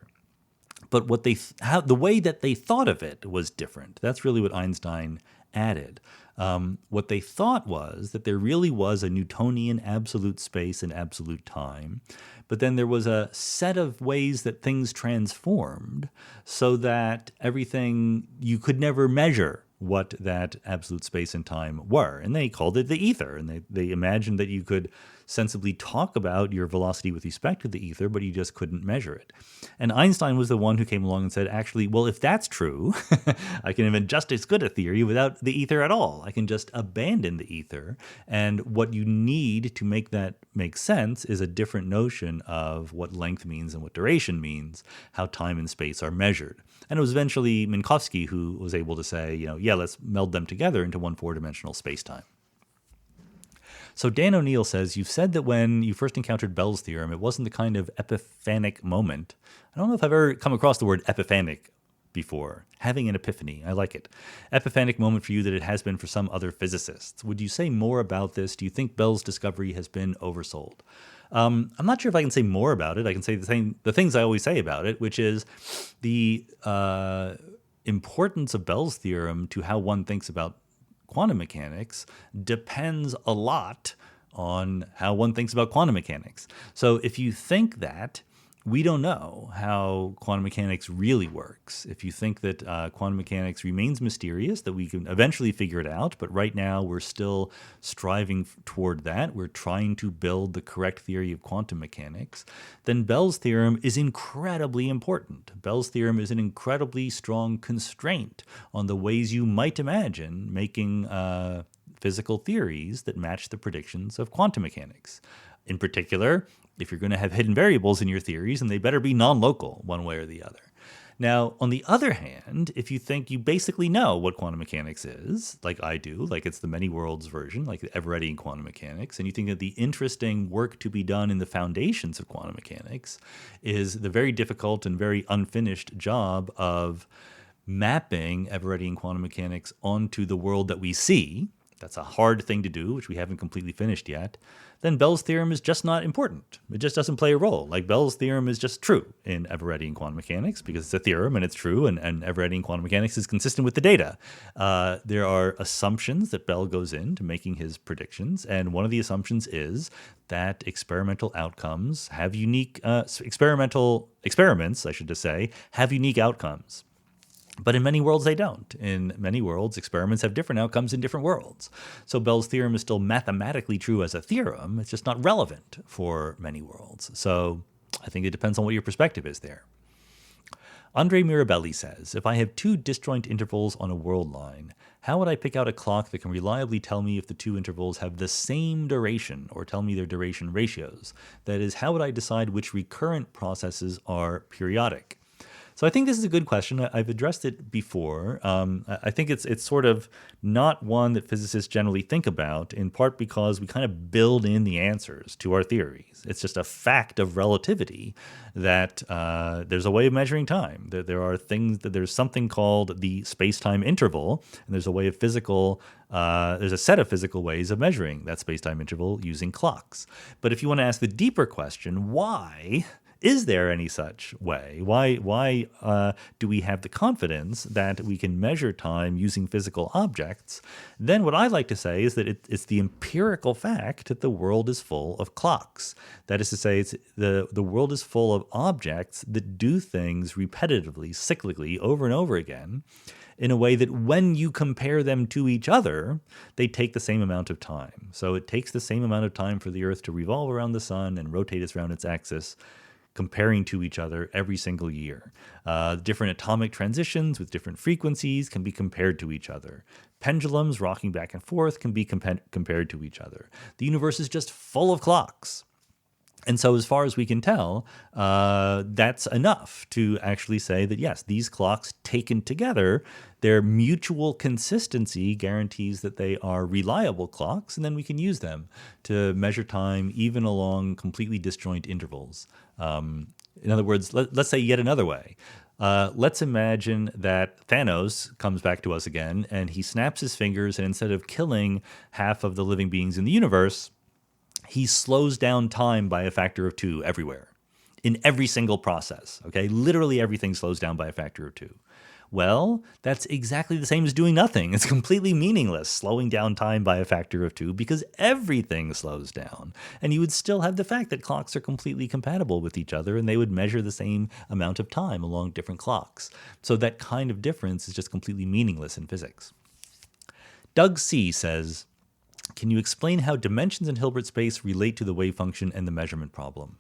But the way that they thought of it was different. That's really what Einstein added. What they thought was that there really was a Newtonian absolute space and absolute time, but then there was a set of ways that things transformed so that everything, you could never measure what that absolute space and time were. And they called it the ether. And they imagined that you could sensibly talk about your velocity with respect to the ether, but you just couldn't measure it. And Einstein was the one who came along and said, actually, well, if that's true, I can invent just as good a theory without the ether at all. I can just abandon the ether. And what you need to make that make sense is a different notion of what length means and what duration means, how time and space are measured. And it was eventually Minkowski who was able to say, yeah, let's meld them together into one four-dimensional spacetime. So Dan O'Neill says, you've said that when you first encountered Bell's theorem, it wasn't the kind of epiphanic moment. I don't know if I've ever come across the word epiphanic before. Having an epiphany. I like it. Epiphanic moment for you that it has been for some other physicists. Would you say more about this? Do you think Bell's discovery has been oversold? I'm not sure if I can say more about it. I can say the things I always say about it, which is the importance of Bell's theorem to how one thinks about quantum mechanics depends a lot on how one thinks about quantum mechanics. So if you think that we don't know how quantum mechanics really works, if you think that quantum mechanics remains mysterious, that we can eventually figure it out, but right now we're still striving toward that, we're trying to build the correct theory of quantum mechanics, then Bell's theorem is incredibly important. Bell's theorem is an incredibly strong constraint on the ways you might imagine making physical theories that match the predictions of quantum mechanics. In particular, if you're going to have hidden variables in your theories, then they better be non-local one way or the other. Now, on the other hand, if you think you basically know what quantum mechanics is, like I do, like it's the many worlds version, like the Everettian quantum mechanics, and you think that the interesting work to be done in the foundations of quantum mechanics is the very difficult and very unfinished job of mapping Everettian quantum mechanics onto the world that we see, that's a hard thing to do, which we haven't completely finished yet, then Bell's theorem is just not important. It just doesn't play a role. Like Bell's theorem is just true in Everettian quantum mechanics because it's a theorem and it's true, and Everettian quantum mechanics is consistent with the data. There are assumptions that Bell goes into making his predictions, and one of the assumptions is that experimental outcomes have unique, experiments, I should just say, have unique outcomes. But in many worlds, they don't. In many worlds, experiments have different outcomes in different worlds. So Bell's theorem is still mathematically true as a theorem. It's just not relevant for many worlds. So I think it depends on what your perspective is there. Andre Mirabelli says, if I have two disjoint intervals on a world line, how would I pick out a clock that can reliably tell me if the two intervals have the same duration or tell me their duration ratios? That is, how would I decide which recurrent processes are periodic? So I think this is a good question. I've addressed it before. I think it's sort of not one that physicists generally think about, in part because we kind of build in the answers to our theories. It's just a fact of relativity that there's a way of measuring time. There are things that there's something called the space-time interval, and there's a way of there's a set of physical ways of measuring that space-time interval using clocks. But if you want to ask the deeper question, why is there any such way? Why do we have the confidence that we can measure time using physical objects? Then what I like to say is that it's the empirical fact that the world is full of clocks. That is to say, the world is full of objects that do things repetitively, cyclically, over and over again, in a way that when you compare them to each other, they take the same amount of time. So it takes the same amount of time for the Earth to revolve around the sun and rotate around its axis, comparing to each other every single year. Different atomic transitions with different frequencies can be compared to each other. Pendulums rocking back and forth can be compared to each other. The universe is just full of clocks. And so as far as we can tell, that's enough to actually say that, yes, these clocks taken together, their mutual consistency guarantees that they are reliable clocks, and then we can use them to measure time even along completely disjoint intervals. In other words, let's say yet another way. Let's imagine that Thanos comes back to us again, and he snaps his fingers, and instead of killing half of the living beings in the universe, he slows down time by a factor of 2 everywhere, in every single process, okay? Literally everything slows down by a factor of 2. Well, that's exactly the same as doing nothing. It's completely meaningless, slowing down time by a factor of 2, because everything slows down. And you would still have the fact that clocks are completely compatible with each other, and they would measure the same amount of time along different clocks. So that kind of difference is just completely meaningless in physics. Doug C. says, can you explain how dimensions in Hilbert space relate to the wave function and the measurement problem?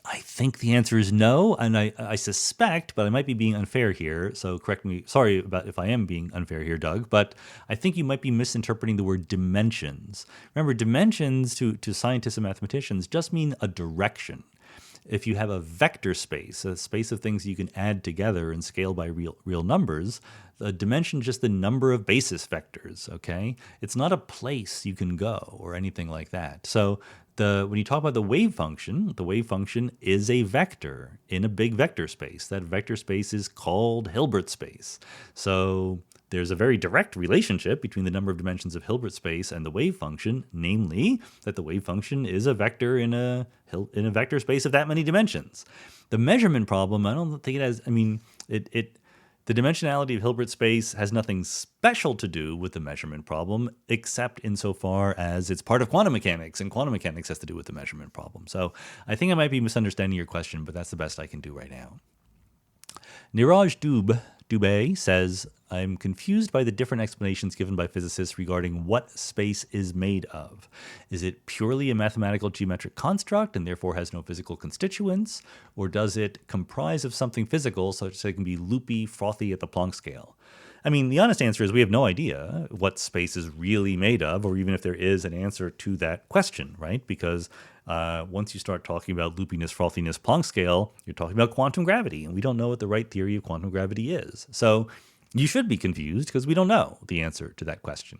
I think the answer is no, and I suspect, but I might be being unfair here, so correct me. Sorry about if I am being unfair here, Doug, but I think you might be misinterpreting the word dimensions. Remember, dimensions to scientists and mathematicians just mean a direction. If you have a vector space, a space of things you can add together and scale by real numbers, the dimension is just the number of basis vectors, okay? It's not a place you can go or anything like that. So when you talk about the wave function is a vector in a big vector space. That vector space is called Hilbert space. So there's a very direct relationship between the number of dimensions of Hilbert space and the wave function, namely that the wave function is a vector in a vector space of that many dimensions. The measurement problem, I don't think it has, the dimensionality of Hilbert space has nothing special to do with the measurement problem, except insofar as it's part of quantum mechanics, and quantum mechanics has to do with the measurement problem. So I think I might be misunderstanding your question, but that's the best I can do right now. Niraj Dubey says, I'm confused by the different explanations given by physicists regarding what space is made of. Is it purely a mathematical geometric construct and therefore has no physical constituents? Or does it comprise of something physical such that it can be loopy, frothy at the Planck scale? The honest answer is we have no idea what space is really made of, or even if there is an answer to that question, right? Because once you start talking about loopiness, frothiness, Planck scale, you're talking about quantum gravity, and we don't know what the right theory of quantum gravity is. So you should be confused because we don't know the answer to that question.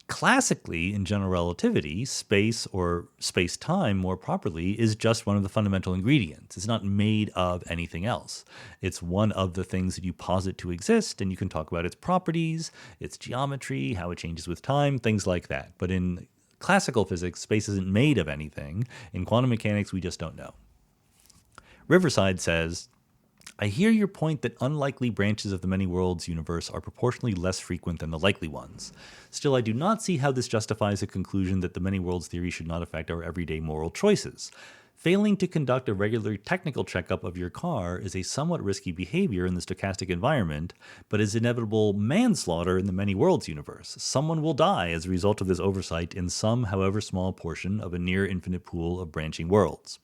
Classically, in general relativity, space or space-time, more properly, is just one of the fundamental ingredients. It's not made of anything else. It's one of the things that you posit to exist, and you can talk about its properties, its geometry, how it changes with time, things like that. But in classical physics, space isn't made of anything. In quantum mechanics, we just don't know. Riverside says, I hear your point that unlikely branches of the many worlds universe are proportionally less frequent than the likely ones. Still, I do not see how this justifies a conclusion that the many worlds theory should not affect our everyday moral choices. Failing to conduct a regular technical checkup of your car is a somewhat risky behavior in the stochastic environment, but is inevitable manslaughter in the many worlds universe. Someone will die as a result of this oversight in some, however small, portion of a near infinite pool of branching worlds.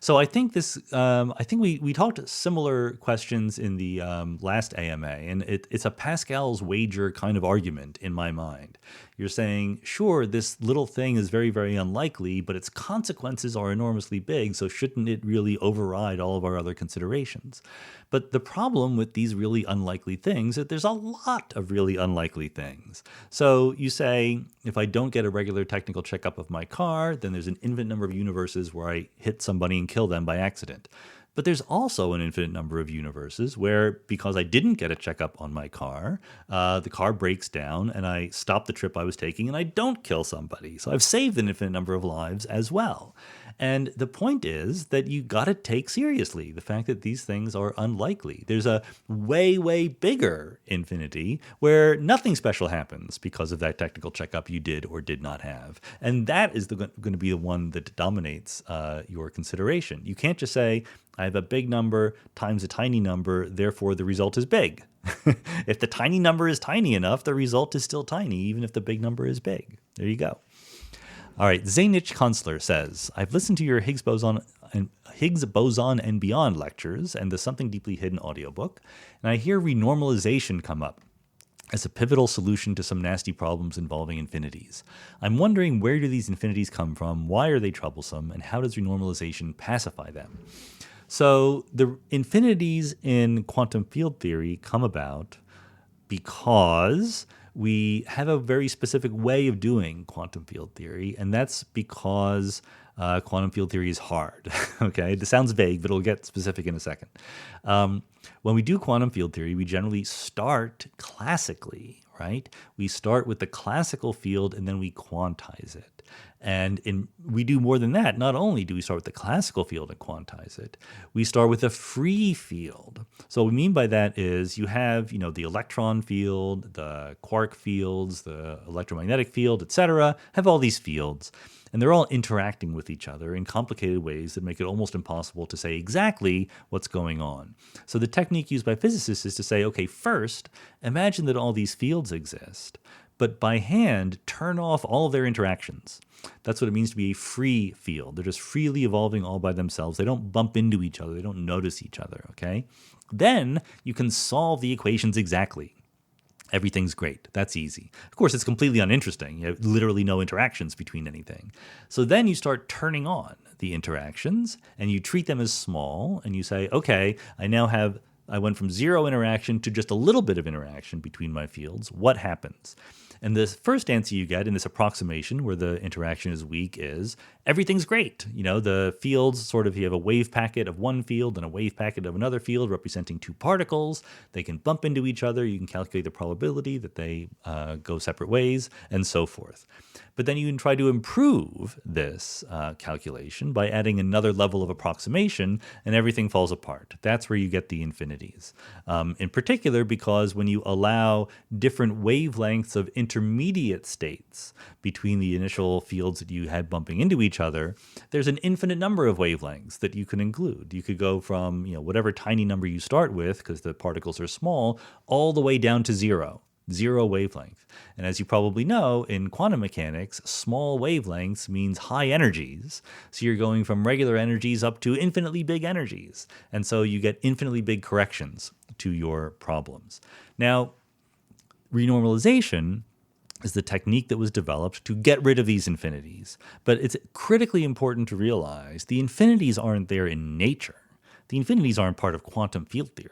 So I think we talked similar questions in the last AMA, and it's a Pascal's wager kind of argument in my mind. You're saying, sure, this little thing is very, very unlikely, but its consequences are enormously big, so shouldn't it really override all of our other considerations? But the problem with these really unlikely things is that there's a lot of really unlikely things. So you say, if I don't get a regular technical checkup of my car, then there's an infinite number of universes where I hit somebody and kill them by accident. But there's also an infinite number of universes where, because I didn't get a checkup on my car, the car breaks down and I stop the trip I was taking and I don't kill somebody. So I've saved an infinite number of lives as well. And the point is that you got to take seriously the fact that these things are unlikely. There's a way, way bigger infinity where nothing special happens because of that technical checkup you did or did not have. And that is going to be the one that dominates your consideration. You can't just say, I have a big number times a tiny number, therefore the result is big. If the tiny number is tiny enough, the result is still tiny, even if the big number is big. There you go. All right, Zaynich Kunstler says, I've listened to your Higgs boson and beyond lectures and the Something Deeply Hidden audiobook, and I hear renormalization come up as a pivotal solution to some nasty problems involving infinities. I'm wondering, where do these infinities come from, why are they troublesome, and how does renormalization pacify them? So the infinities in quantum field theory come about because we have a very specific way of doing quantum field theory, and that's because quantum field theory is hard. Okay, it sounds vague, but it'll get specific in a second. When we do quantum field theory, we generally start classically, right? We start with the classical field and then we quantize it. And we do more than that. Not only do we start with the classical field and quantize it, we start with a free field. So what we mean by that is you have, the electron field, the quark fields, the electromagnetic field, etc., have all these fields. And they're all interacting with each other in complicated ways that make it almost impossible to say exactly what's going on. So the technique used by physicists is to say, okay, first, imagine that all these fields exist, but by hand, turn off all of their interactions. That's what it means to be a free field. They're just freely evolving all by themselves. They don't bump into each other. They don't notice each other, okay? Then you can solve the equations exactly. Everything's great. That's easy. Of course, it's completely uninteresting. You have literally no interactions between anything. So then you start turning on the interactions, and you treat them as small, and you say, okay, I went from zero interaction to just a little bit of interaction between my fields. What happens? And the first answer you get in this approximation where the interaction is weak is everything's great. The fields you have a wave packet of one field and a wave packet of another field representing two particles. They can bump into each other. You can calculate the probability that they go separate ways and so forth. But then you can try to improve this calculation by adding another level of approximation, and everything falls apart. That's where you get the infinities. In particular, because when you allow different wavelengths of intermediate states between the initial fields that you had bumping into each other, there's an infinite number of wavelengths that you can include. You could go from whatever tiny number you start with, because the particles are small, all the way down to zero wavelength. And as you probably know, in quantum mechanics, small wavelengths means high energies. So you're going from regular energies up to infinitely big energies. And so you get infinitely big corrections to your problems. Now, renormalization is the technique that was developed to get rid of these infinities. But it's critically important to realize the infinities aren't there in nature. The infinities aren't part of quantum field theory.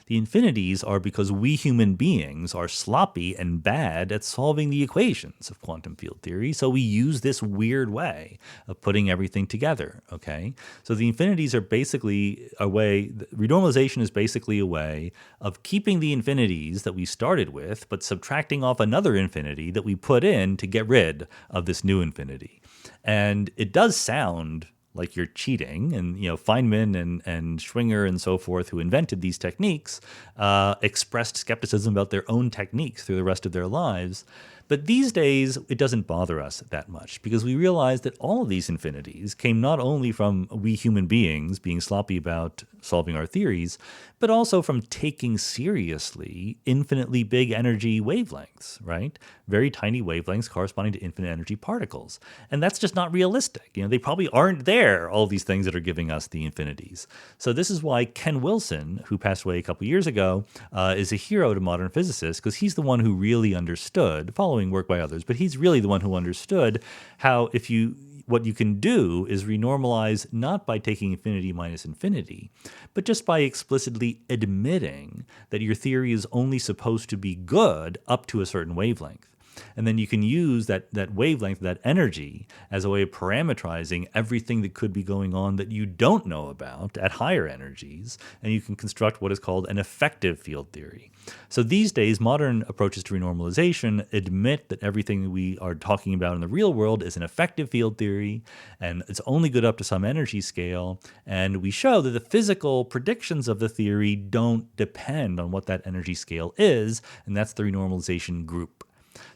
The infinities are because we human beings are sloppy and bad at solving the equations of quantum field theory, so we use this weird way of putting everything together, okay? So the infinities are basically renormalization is basically a way of keeping the infinities that we started with, but subtracting off another infinity that we put in to get rid of this new infinity. And it does sound like you're cheating, and Feynman and Schwinger and so forth, who invented these techniques, expressed skepticism about their own techniques through the rest of their lives. But these days, it doesn't bother us that much because we realize that all of these infinities came not only from we human beings being sloppy about solving our theories, but also from taking seriously infinitely big energy wavelengths, right? Very tiny wavelengths corresponding to infinite energy particles. And that's just not realistic. They probably aren't there, all these things that are giving us the infinities. So this is why Ken Wilson, who passed away a couple years ago, is a hero to modern physicists because he's the one who really understood, following work by others, but he's really the one who understood how what you can do is renormalize not by taking infinity minus infinity, but just by explicitly admitting that your theory is only supposed to be good up to a certain wavelength. And then you can use that wavelength, that energy, as a way of parameterizing everything that could be going on that you don't know about at higher energies, and you can construct what is called an effective field theory. So these days, modern approaches to renormalization admit that everything that we are talking about in the real world is an effective field theory, and it's only good up to some energy scale, and we show that the physical predictions of the theory don't depend on what that energy scale is, and that's the renormalization group.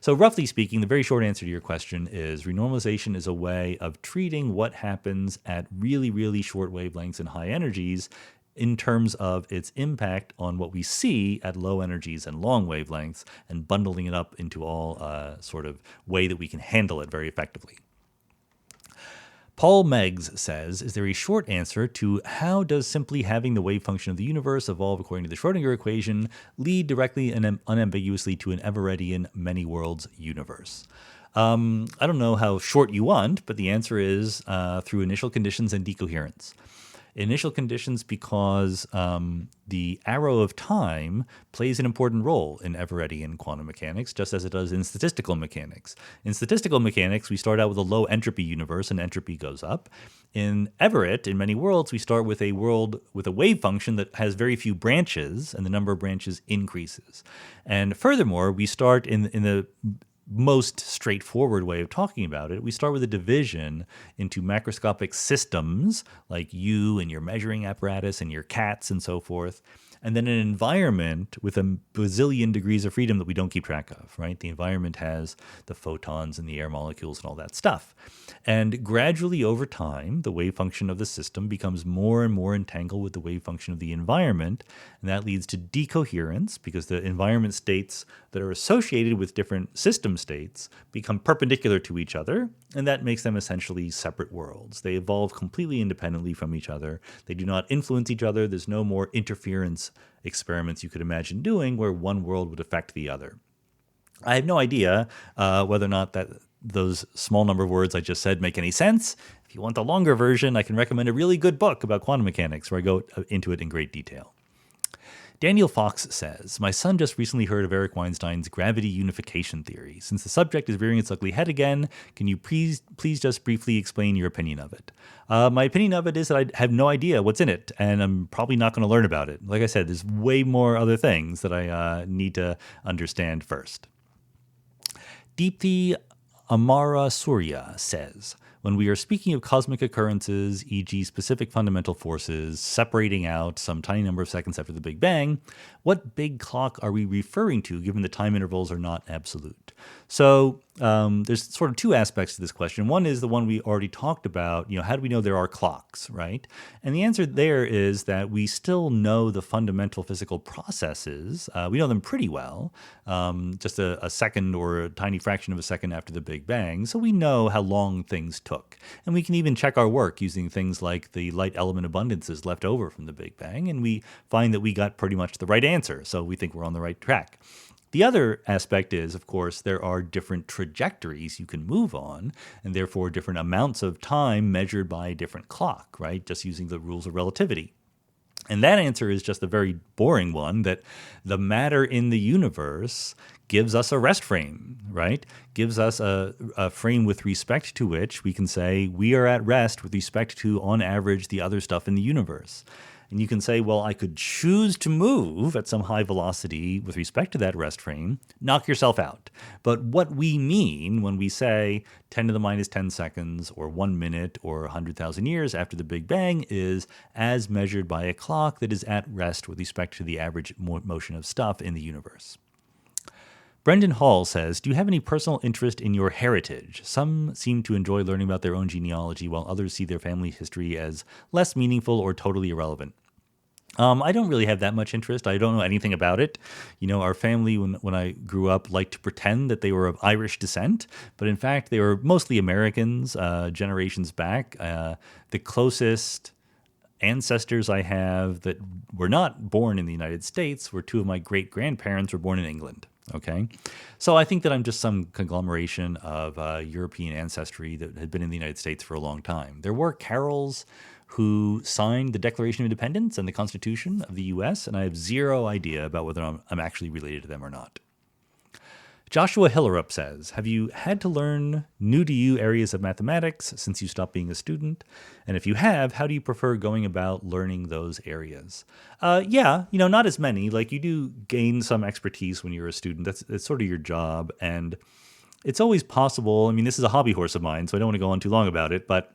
So roughly speaking, the very short answer to your question is renormalization is a way of treating what happens at really, really short wavelengths and high energies in terms of its impact on what we see at low energies and long wavelengths and bundling it up into all sort of way that we can handle it very effectively. Paul Meggs says, is there a short answer to how does simply having the wave function of the universe evolve according to the Schrodinger equation lead directly and unambiguously to an Everettian many worlds universe? I don't know how short you want, but the answer is through initial conditions and decoherence. Initial conditions because the arrow of time plays an important role in Everettian quantum mechanics, just as it does in statistical mechanics. In statistical mechanics, we start out with a low entropy universe, and entropy goes up. In Everett, in many worlds, we start with a world with a wave function that has very few branches, and the number of branches increases. And furthermore, we start in the most straightforward way of talking about it, we start with a division into macroscopic systems like you and your measuring apparatus and your cats and so forth, and then an environment with a bazillion degrees of freedom that we don't keep track of, right? The environment has the photons and the air molecules and all that stuff. And gradually over time, the wave function of the system becomes more and more entangled with the wave function of the environment, and that leads to decoherence because the environment states that are associated with different system states become perpendicular to each other, and that makes them essentially separate worlds. They evolve completely independently from each other. They do not influence each other. There's no more interference experiments you could imagine doing where one world would affect the other. I have no idea whether or not that those small number of words I just said make any sense. If you want the longer version, I can recommend a really good book about quantum mechanics where I go into it in great detail. Daniel Fox says, my son just recently heard of Eric Weinstein's gravity unification theory. Since the subject is rearing its ugly head again, can you please just briefly explain your opinion of it? My opinion of it is that I have no idea what's in it, and I'm probably not going to learn about it. Like I said, there's way more other things that I need to understand first. Deepthi Amara Surya says, when we are speaking of cosmic occurrences, e.g. specific fundamental forces separating out some tiny number of seconds after the Big Bang, what big clock are we referring to given the time intervals are not absolute? So there's sort of two aspects to this question. One is the one we already talked about, how do we know there are clocks, right? And the answer there is that we still know the fundamental physical processes. We know them pretty well, just a second or a tiny fraction of a second after the Big Bang. So we know how long things took. And we can even check our work using things like the light element abundances left over from the Big Bang. And we find that we got pretty much the right answer. So we think we're on the right track. The other aspect is, of course, there are different trajectories you can move on, and therefore different amounts of time measured by a different clock, right? Just using the rules of relativity. And that answer is just a very boring one, that the matter in the universe gives us a rest frame, right? Gives us a frame with respect to which we can say we are at rest with respect to, on average, the other stuff in the universe. And you can say, well, I could choose to move at some high velocity with respect to that rest frame, knock yourself out. But what we mean when we say 10 to the minus 10 seconds or 1 minute or 100,000 years after the Big Bang is as measured by a clock that is at rest with respect to the average motion of stuff in the universe. Brendan Hall says, do you have any personal interest in your heritage? Some seem to enjoy learning about their own genealogy, while others see their family history as less meaningful or totally irrelevant. I don't really have that much interest. I don't know anything about it. Our family, when I grew up, liked to pretend that they were of Irish descent, but in fact, they were mostly Americans, generations back. The closest ancestors I have that were not born in the United States were two of my great-grandparents were born in England. Okay, so I think that I'm just some conglomeration of European ancestry that had been in the United States for a long time. There were Carrolls who signed the Declaration of Independence and the Constitution of the U.S., and I have zero idea about whether I'm actually related to them or not. Joshua Hillerup says, have you had to learn new to you areas of mathematics since you stopped being a student? And if you have, how do you prefer going about learning those areas? Yeah, not as many. Like, you do gain some expertise when you're a student. That's sort of your job. And it's always possible. I mean, this is a hobby horse of mine, so I don't want to go on too long about it, but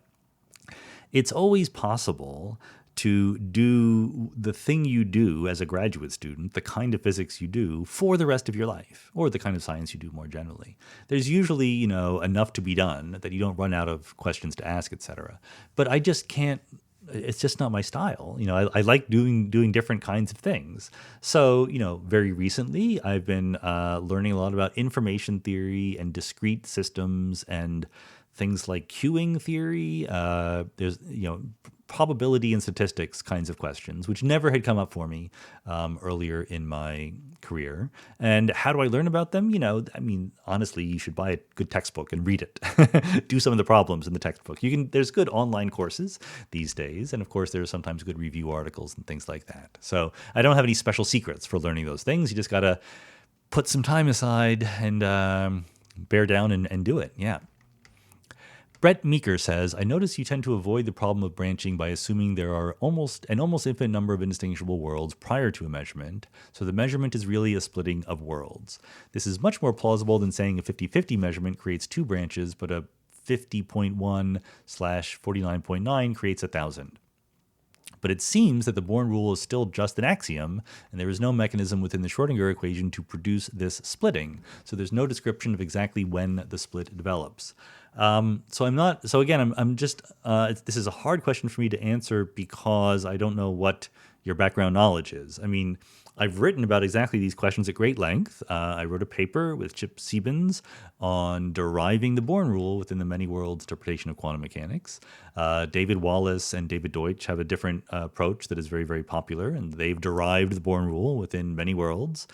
it's always possible to do the thing you do as a graduate student, the kind of physics you do, for the rest of your life, or the kind of science you do more generally. There's usually, enough to be done that you don't run out of questions to ask, etc. But I just can't. It's just not my style. I like doing different kinds of things. So, very recently, I've been learning a lot about information theory and discrete systems and things like queuing theory. There's, probability and statistics kinds of questions, which never had come up for me earlier in my career. And how do I learn about them? Honestly, you should buy a good textbook and read it. Do some of the problems in the textbook. There's good online courses these days. And of course, there's sometimes good review articles and things like that. So I don't have any special secrets for learning those things. You just got to put some time aside and bear down and do it. Yeah. Brett Meeker says, I notice you tend to avoid the problem of branching by assuming there are an almost infinite number of indistinguishable worlds prior to a measurement, so the measurement is really a splitting of worlds. This is much more plausible than saying a 50-50 measurement creates two branches, but a 50.1/49.9 creates 1,000. But it seems that the Born rule is still just an axiom, and there is no mechanism within the Schrödinger equation to produce this splitting. So there's no description of exactly when the split develops. So I'm just, this is a hard question for me to answer because I don't know what your background knowledge is. I mean, I've written about exactly these questions at great length. I wrote a paper with Chip Seibens on deriving the Born rule within the many worlds interpretation of quantum mechanics. David Wallace and David Deutsch have a different approach that is very, very popular, and they've derived the Born rule within many worlds.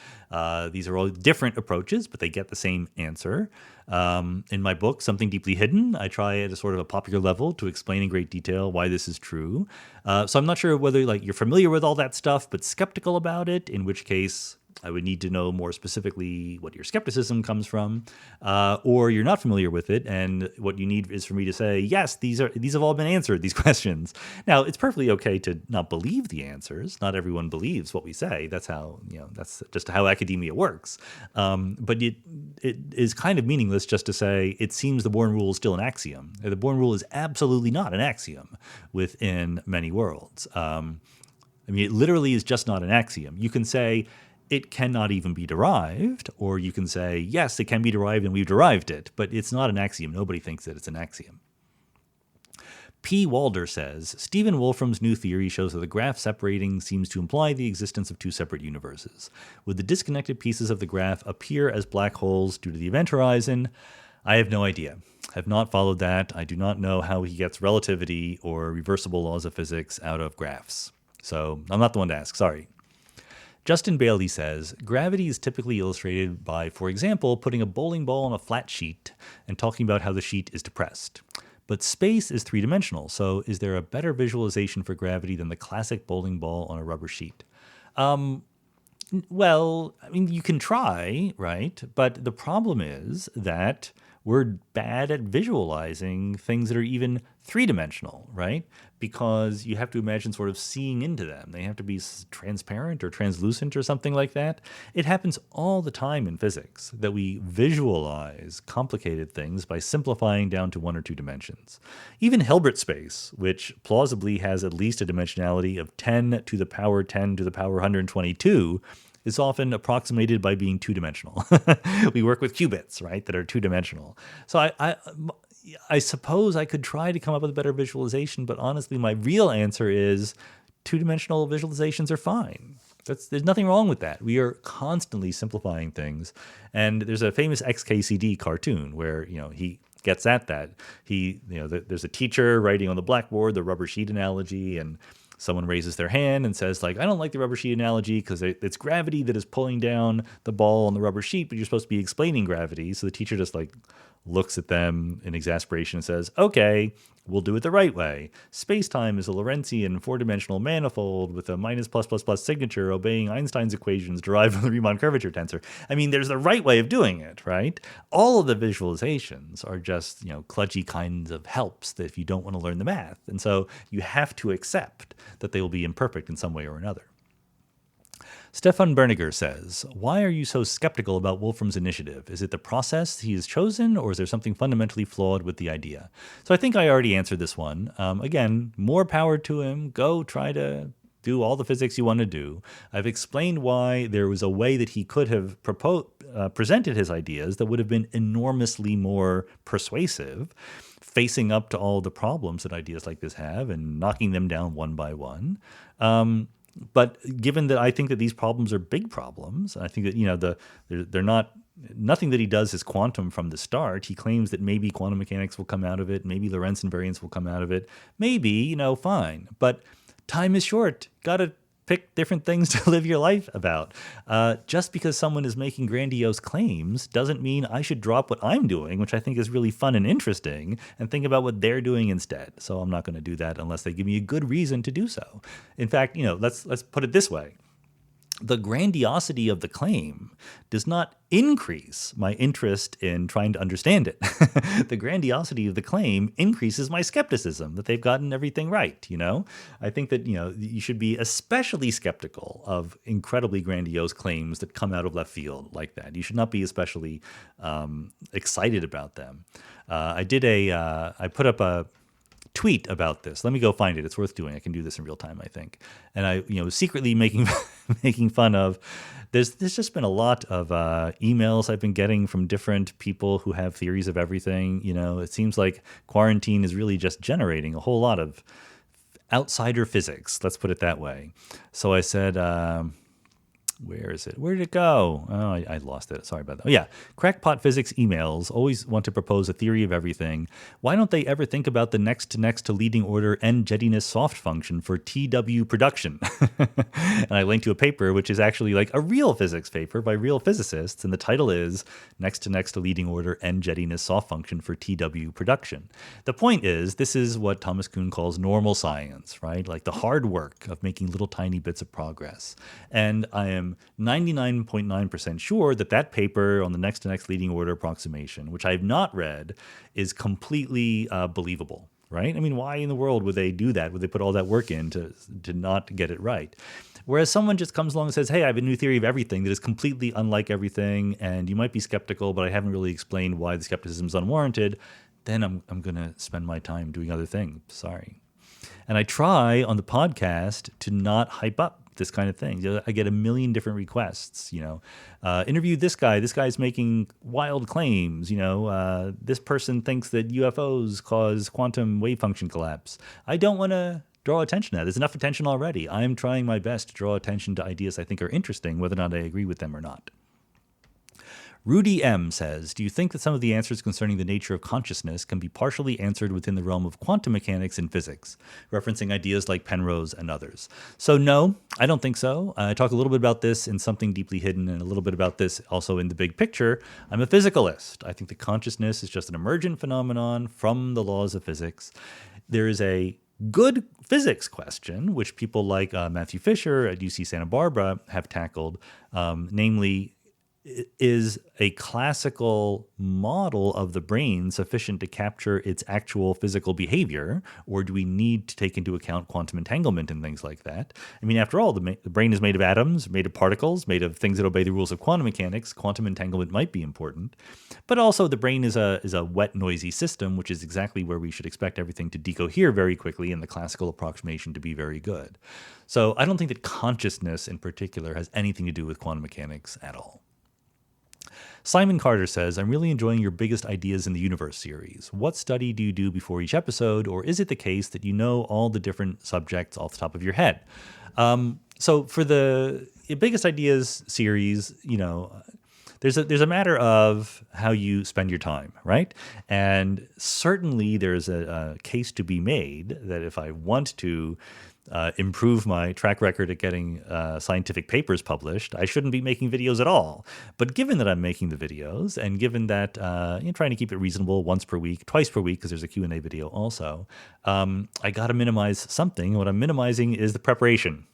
These are all different approaches, but they get the same answer. In my book, Something Deeply Hidden, I try at a sort of a popular level to explain in great detail why this is true. So I'm not sure whether you're familiar with all that stuff, but skeptical about it, in which case I would need to know more specifically what your skepticism comes from, or you're not familiar with it, and what you need is for me to say, yes, these have all been answered, these questions. Now, it's perfectly okay to not believe the answers. Not everyone believes what we say. That's how, that's just how academia works. But it is kind of meaningless just to say it seems the Born rule is still an axiom. The Born rule is absolutely not an axiom within many worlds. It literally is just not an axiom. You can say it cannot even be derived, or you can say, yes, it can be derived and we've derived it, but it's not an axiom. Nobody thinks that it's an axiom. P. Walder says, Stephen Wolfram's new theory shows that the graph separating seems to imply the existence of two separate universes. Would the disconnected pieces of the graph appear as black holes due to the event horizon? I have no idea. I have not followed that. I do not know how he gets relativity or reversible laws of physics out of graphs. So I'm not the one to ask, sorry. Justin Bailey says, gravity is typically illustrated by, for example, putting a bowling ball on a flat sheet and talking about how the sheet is depressed. But space is three-dimensional, so is there a better visualization for gravity than the classic bowling ball on a rubber sheet? Well, you can try, right? But the problem is that we're bad at visualizing things that are even three-dimensional, right? Because you have to imagine sort of seeing into them. They have to be transparent or translucent or something like that. It happens all the time in physics that we visualize complicated things by simplifying down to one or two dimensions. Even Hilbert space, which plausibly has at least a dimensionality of 10 to the power 10 to the power 122, is often approximated by being two-dimensional. We work with qubits, right, that are two-dimensional. So I suppose I could try to come up with a better visualization, but honestly, my real answer is two-dimensional visualizations are fine. There's nothing wrong with that. We are constantly simplifying things. And there's a famous XKCD cartoon where, he gets at that. There's a teacher writing on the blackboard, the rubber sheet analogy, and someone raises their hand and says, like, I don't like the rubber sheet analogy because it's gravity that is pulling down the ball on the rubber sheet, but you're supposed to be explaining gravity. So the teacher just looks at them in exasperation and says, okay, we'll do it the right way. Spacetime is a Lorentzian four-dimensional manifold with a minus plus plus plus signature obeying Einstein's equations derived from the Riemann curvature tensor. I mean, there's the right way of doing it, right? All of the visualizations are just, kludgy kinds of helps that if you don't want to learn the math. And so you have to accept that they will be imperfect in some way or another. Stefan Berniger says, why are you so skeptical about Wolfram's initiative? Is it the process he has chosen, or is there something fundamentally flawed with the idea? So I think I already answered this one. Again, more power to him. Go try to do all the physics you want to do. I've explained why there was a way that he could have presented his ideas that would have been enormously more persuasive, facing up to all the problems that ideas like this have and knocking them down one by one. But given that I think that these problems are big problems, I think that they're not. Nothing that he does is quantum from the start. He claims that maybe quantum mechanics will come out of it, maybe Lorentz invariance will come out of it, maybe fine. But time is short. Got to pick different things to live your life about. Just because someone is making grandiose claims doesn't mean I should drop what I'm doing, which I think is really fun and interesting, and think about what they're doing instead. So I'm not going to do that unless they give me a good reason to do so. In fact, let's put it this way. The grandiosity of the claim does not increase my interest in trying to understand it. The grandiosity of the claim increases my skepticism that they've gotten everything right, I think that, you should be especially skeptical of incredibly grandiose claims that come out of left field like that. You should not be especially excited about them. I put up a tweet about this. Let me go find it. It's worth doing. I can do this in real time, I think. And I, secretly making fun of. There's just been a lot of emails I've been getting from different people who have theories of everything. It seems like quarantine is really just generating a whole lot of outsider physics. Let's put it that way. So I said, where is it? Where did it go? Oh, I lost it. Sorry about that. Oh, yeah. Crackpot physics emails always want to propose a theory of everything. Why don't they ever think about the next to leading order n jettiness soft function for TW production? And I linked to a paper which is actually like a real physics paper by real physicists. And the title is next to leading order n jettiness soft function for TW production. The point is, this is what Thomas Kuhn calls normal science, right? Like the hard work of making little tiny bits of progress. And I am 99.9% sure that paper on the next leading order approximation, which I have not read, is completely believable, right? I mean, why in the world would they do that? Would they put all that work in to not get it right? Whereas someone just comes along and says, hey, I have a new theory of everything that is completely unlike everything, and you might be skeptical, but I haven't really explained why the skepticism is unwarranted, then I'm going to spend my time doing other things. Sorry. And I try on the podcast to not hype up this kind of thing. I get a million different requests, interview this guy. This guy's making wild claims. This person thinks that UFOs cause quantum wave function collapse. I don't want to draw attention to that. There's enough attention already. I'm trying my best to draw attention to ideas I think are interesting, whether or not I agree with them or not. Rudy M. says, do you think that some of the answers concerning the nature of consciousness can be partially answered within the realm of quantum mechanics and physics, referencing ideas like Penrose and others? So no, I don't think so. I talk a little bit about this in Something Deeply Hidden and a little bit about this also in The Big Picture. I'm a physicalist. I think that consciousness is just an emergent phenomenon from the laws of physics. There is a good physics question, which people like Matthew Fisher at UC Santa Barbara have tackled, namely, is a classical model of the brain sufficient to capture its actual physical behavior, or do we need to take into account quantum entanglement and things like that? I mean, after all, the brain is made of atoms, made of particles, made of things that obey the rules of quantum mechanics. Quantum entanglement might be important, but also the brain is a wet, noisy system, which is exactly where we should expect everything to decohere very quickly and the classical approximation to be very good. So I don't think that consciousness in particular has anything to do with quantum mechanics at all. Simon Carter says, I'm really enjoying your biggest ideas in the universe series. What study do you do before each episode, or is it the case that you know all the different subjects off the top of your head? So for the biggest ideas series, there's a matter of how you spend your time, right? And certainly there's a case to be made that if I want to improve my track record at getting scientific papers published, I shouldn't be making videos at all. But given that I'm making the videos, and given that trying to keep it reasonable once per week, twice per week, because there's a Q&A video also, I got to minimize something. What I'm minimizing is the preparation.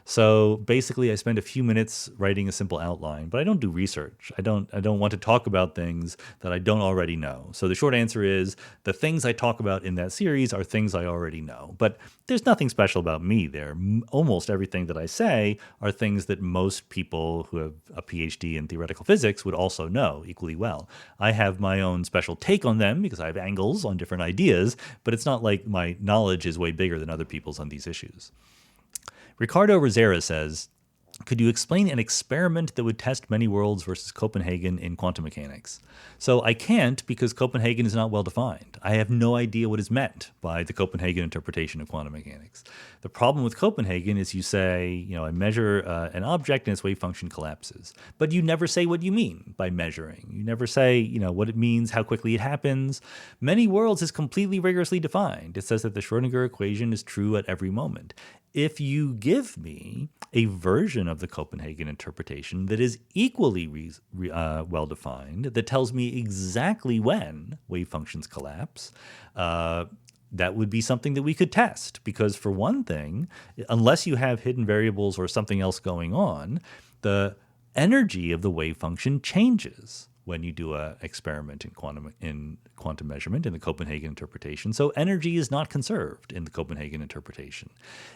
So basically, I spend a few minutes writing a simple outline, but I don't do research. I don't want to talk about things that I don't already know. So the short answer is the things I talk about in that series are things I already know. But there's nothing special about me there. Almost everything that I say are things that most people who have a PhD in theoretical physics would also know equally well. I have my own special take on them because I have angles on different ideas, but it's not like my knowledge is way bigger than other people's on these issues. Ricardo Rosera says, could you explain an experiment that would test many worlds versus Copenhagen in quantum mechanics? So I can't because Copenhagen is not well defined. I have no idea what is meant by the Copenhagen interpretation of quantum mechanics. The problem with Copenhagen is you say, I measure an object and its wave function collapses. But you never say what you mean by measuring. You never say, what it means, how quickly it happens. Many worlds is completely rigorously defined. It says that the Schrödinger equation is true at every moment. If you give me a version of the Copenhagen interpretation that is equally well-defined, that tells me exactly when wave functions collapse, that would be something that we could test. Because for one thing, unless you have hidden variables or something else going on, the energy of the wave function changes when you do an experiment in quantum measurement in the Copenhagen interpretation. So energy is not conserved in the Copenhagen interpretation.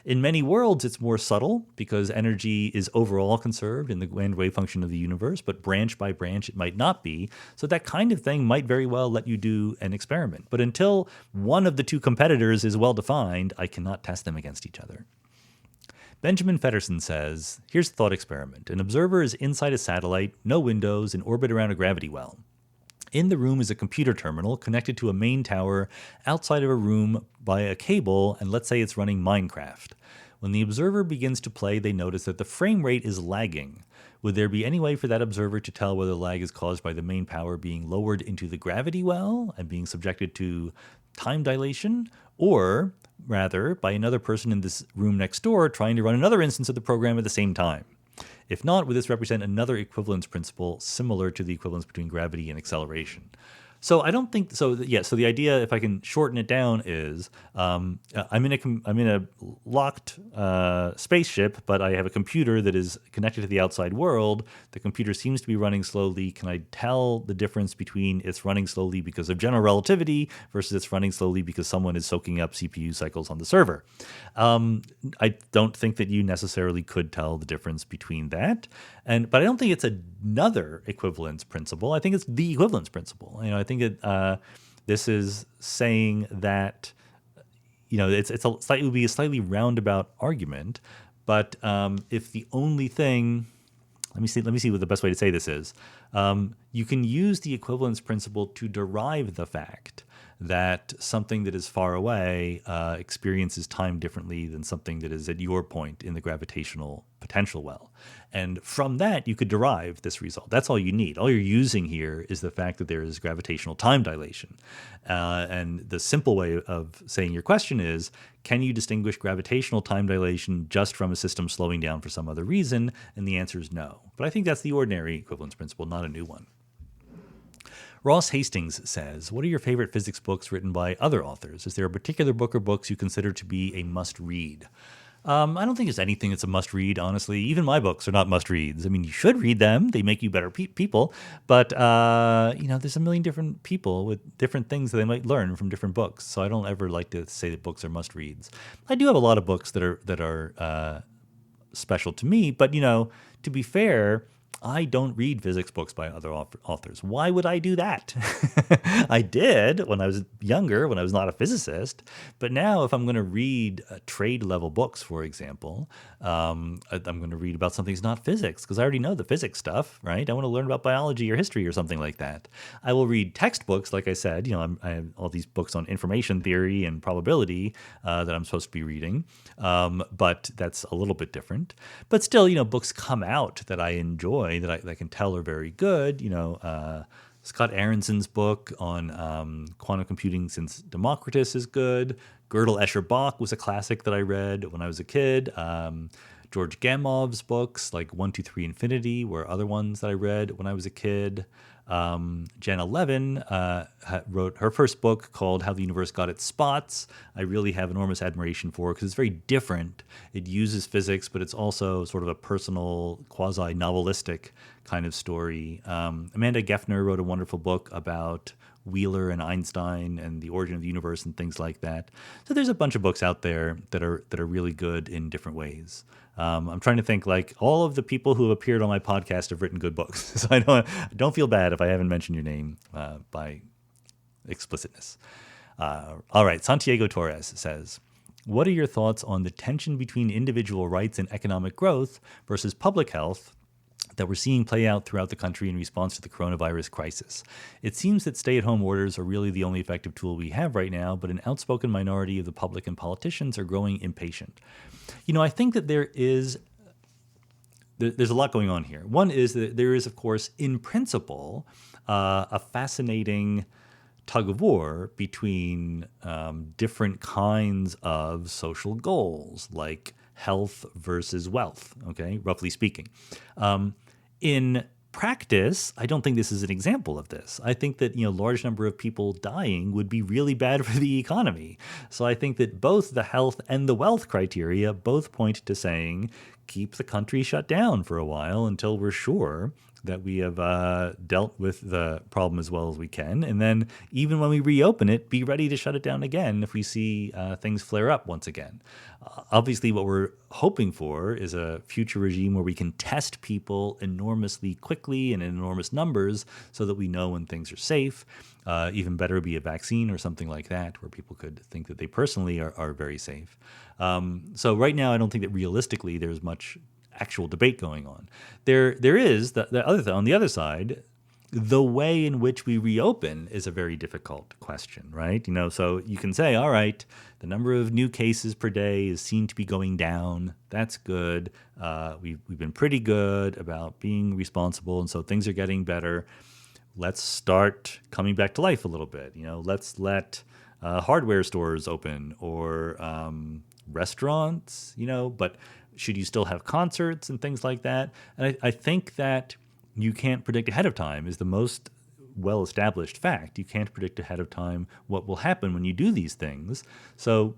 In many worlds, it's more subtle because energy is overall conserved in the grand wave function of the universe, but branch by branch, it might not be. So that kind of thing might very well let you do an experiment. But until one of the two competitors is well defined, I cannot test them against each other. Benjamin Feddersen says, here's the thought experiment. An observer is inside a satellite, no windows, in orbit around a gravity well. In the room is a computer terminal connected to a main tower outside of a room by a cable, and let's say it's running Minecraft. When the observer begins to play, they notice that the frame rate is lagging. Would there be any way for that observer to tell whether the lag is caused by the main power being lowered into the gravity well and being subjected to time dilation, or rather by another person in this room next door trying to run another instance of the program at the same time? If not, would this represent another equivalence principle similar to the equivalence between gravity and acceleration? So I don't think so. Yeah. So the idea, if I can shorten it down, is I'm in a locked spaceship, but I have a computer that is connected to the outside world. The computer seems to be running slowly. Can I tell the difference between it's running slowly because of general relativity versus it's running slowly because someone is soaking up CPU cycles on the server? I don't think that you necessarily could tell the difference between that. But I don't think it's another equivalence principle. I think it's the equivalence principle. I think that this is saying that it would be a slightly roundabout argument. But if the only thing, let me see what the best way to say this is. You can use the equivalence principle to derive the fact that something that is far away experiences time differently than something that is at your point in the gravitational potential well. And from that, you could derive this result. That's all you need. All you're using here is the fact that there is gravitational time dilation. And the simple way of saying your question is, can you distinguish gravitational time dilation just from a system slowing down for some other reason? And the answer is no. But I think that's the ordinary equivalence principle, not a new one. Ross Hastings says, what are your favorite physics books written by other authors? Is there a particular book or books you consider to be a must-read? I don't think there's anything that's a must read, honestly. Even my books are not must reads. I mean, you should read them, they make you better people. But, there's a million different people with different things that they might learn from different books. So I don't ever like to say that books are must reads. I do have a lot of books that are special to me, but, to be fair, I don't read physics books by other authors. Why would I do that? I did when I was younger, when I was not a physicist. But now, if I'm going to read trade level books, for example, I'm going to read about something that's not physics because I already know the physics stuff, right? I want to learn about biology or history or something like that. I will read textbooks, like I said. I have all these books on information theory and probability that I'm supposed to be reading, but that's a little bit different. But still, books come out that I enjoy that I can tell are very good. Scott Aronson's book on quantum computing since Democritus is good. Gödel Escher Bach was a classic that I read when I was a kid. George Gamov's books like 1, 2, 3 Infinity were other ones that I read when I was a kid. Jenna Levin wrote her first book called How the Universe Got Its Spots. I really have enormous admiration for because it's very different. It uses physics, but it's also sort of a personal, quasi-novelistic kind of story. Amanda Geffner wrote a wonderful book about Wheeler and Einstein and the origin of the universe and things like that. So there's a bunch of books out there that are really good in different ways. I'm trying to think, like, all of the people who have appeared on my podcast have written good books. So I don't feel bad if I haven't mentioned your name by explicitness. All right, Santiago Torres says, what are your thoughts on the tension between individual rights and economic growth versus public health that we're seeing play out throughout the country in response to the coronavirus crisis? It seems that stay-at-home orders are really the only effective tool we have right now, but an outspoken minority of the public and politicians are growing impatient. I think that there's a lot going on here. One is that there is, of course, in principle, a fascinating tug of war between different kinds of social goals, like health versus wealth, okay, roughly speaking. In practice, I don't think this is an example of this. I think that, large number of people dying would be really bad for the economy. So I think that both the health and the wealth criteria both point to saying, keep the country shut down for a while until we're sure that we have dealt with the problem as well as we can. And then even when we reopen it, be ready to shut it down again if we see things flare up once again. Obviously, what we're hoping for is a future regime where we can test people enormously quickly and in enormous numbers so that we know when things are safe. Even better would be a vaccine or something like that where people could think that they personally are very safe. So right now, I don't think that realistically there's much actual debate going on. There is the other on the other side. The way in which we reopen is a very difficult question, right? So you can say, all right, the number of new cases per day is seen to be going down. That's good. We've been pretty good about being responsible, and so things are getting better. Let's start coming back to life a little bit. Let's let hardware stores open or restaurants, but should you still have concerts and things like that? And I think that you can't predict ahead of time is the most well-established fact. You can't predict ahead of time what will happen when you do these things. So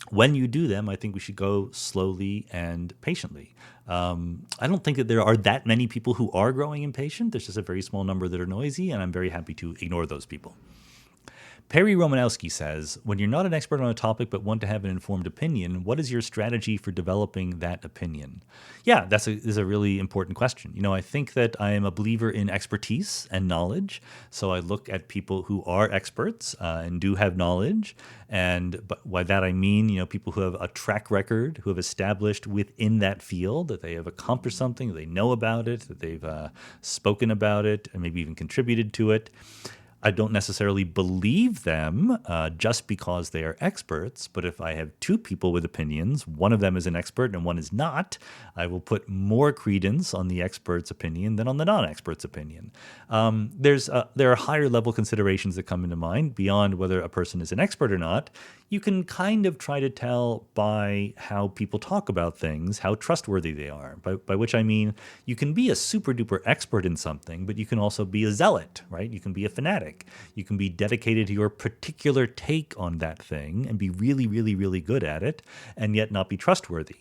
when you do them, I think we should go slowly and patiently. I don't think that there are that many people who are growing impatient. There's just a very small number that are noisy, and I'm very happy to ignore those people. Perry Romanowski says, when you're not an expert on a topic but want to have an informed opinion, what is your strategy for developing that opinion? Yeah, is a really important question. I think that I am a believer in expertise and knowledge. So I look at people who are experts and do have knowledge. But by that I mean, people who have a track record, who have established within that field that they have accomplished something, that they know about it, that they've spoken about it, and maybe even contributed to it. I don't necessarily believe them just because they are experts, but if I have two people with opinions, one of them is an expert and one is not, I will put more credence on the expert's opinion than on the non-expert's opinion. There are higher level considerations that come into mind beyond whether a person is an expert or not. you can kind of try to tell by how people talk about things, how trustworthy they are. By which I mean, you can be a super duper expert in something, but you can also be a zealot, right? You can be a fanatic. You can be dedicated to your particular take on that thing and be really, really, really good at it, and yet not be trustworthy.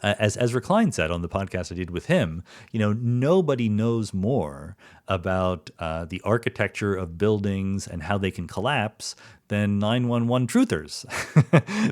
As Ezra Klein said on the podcast I did with him, nobody knows more about the architecture of buildings and how they can collapse than 911 truthers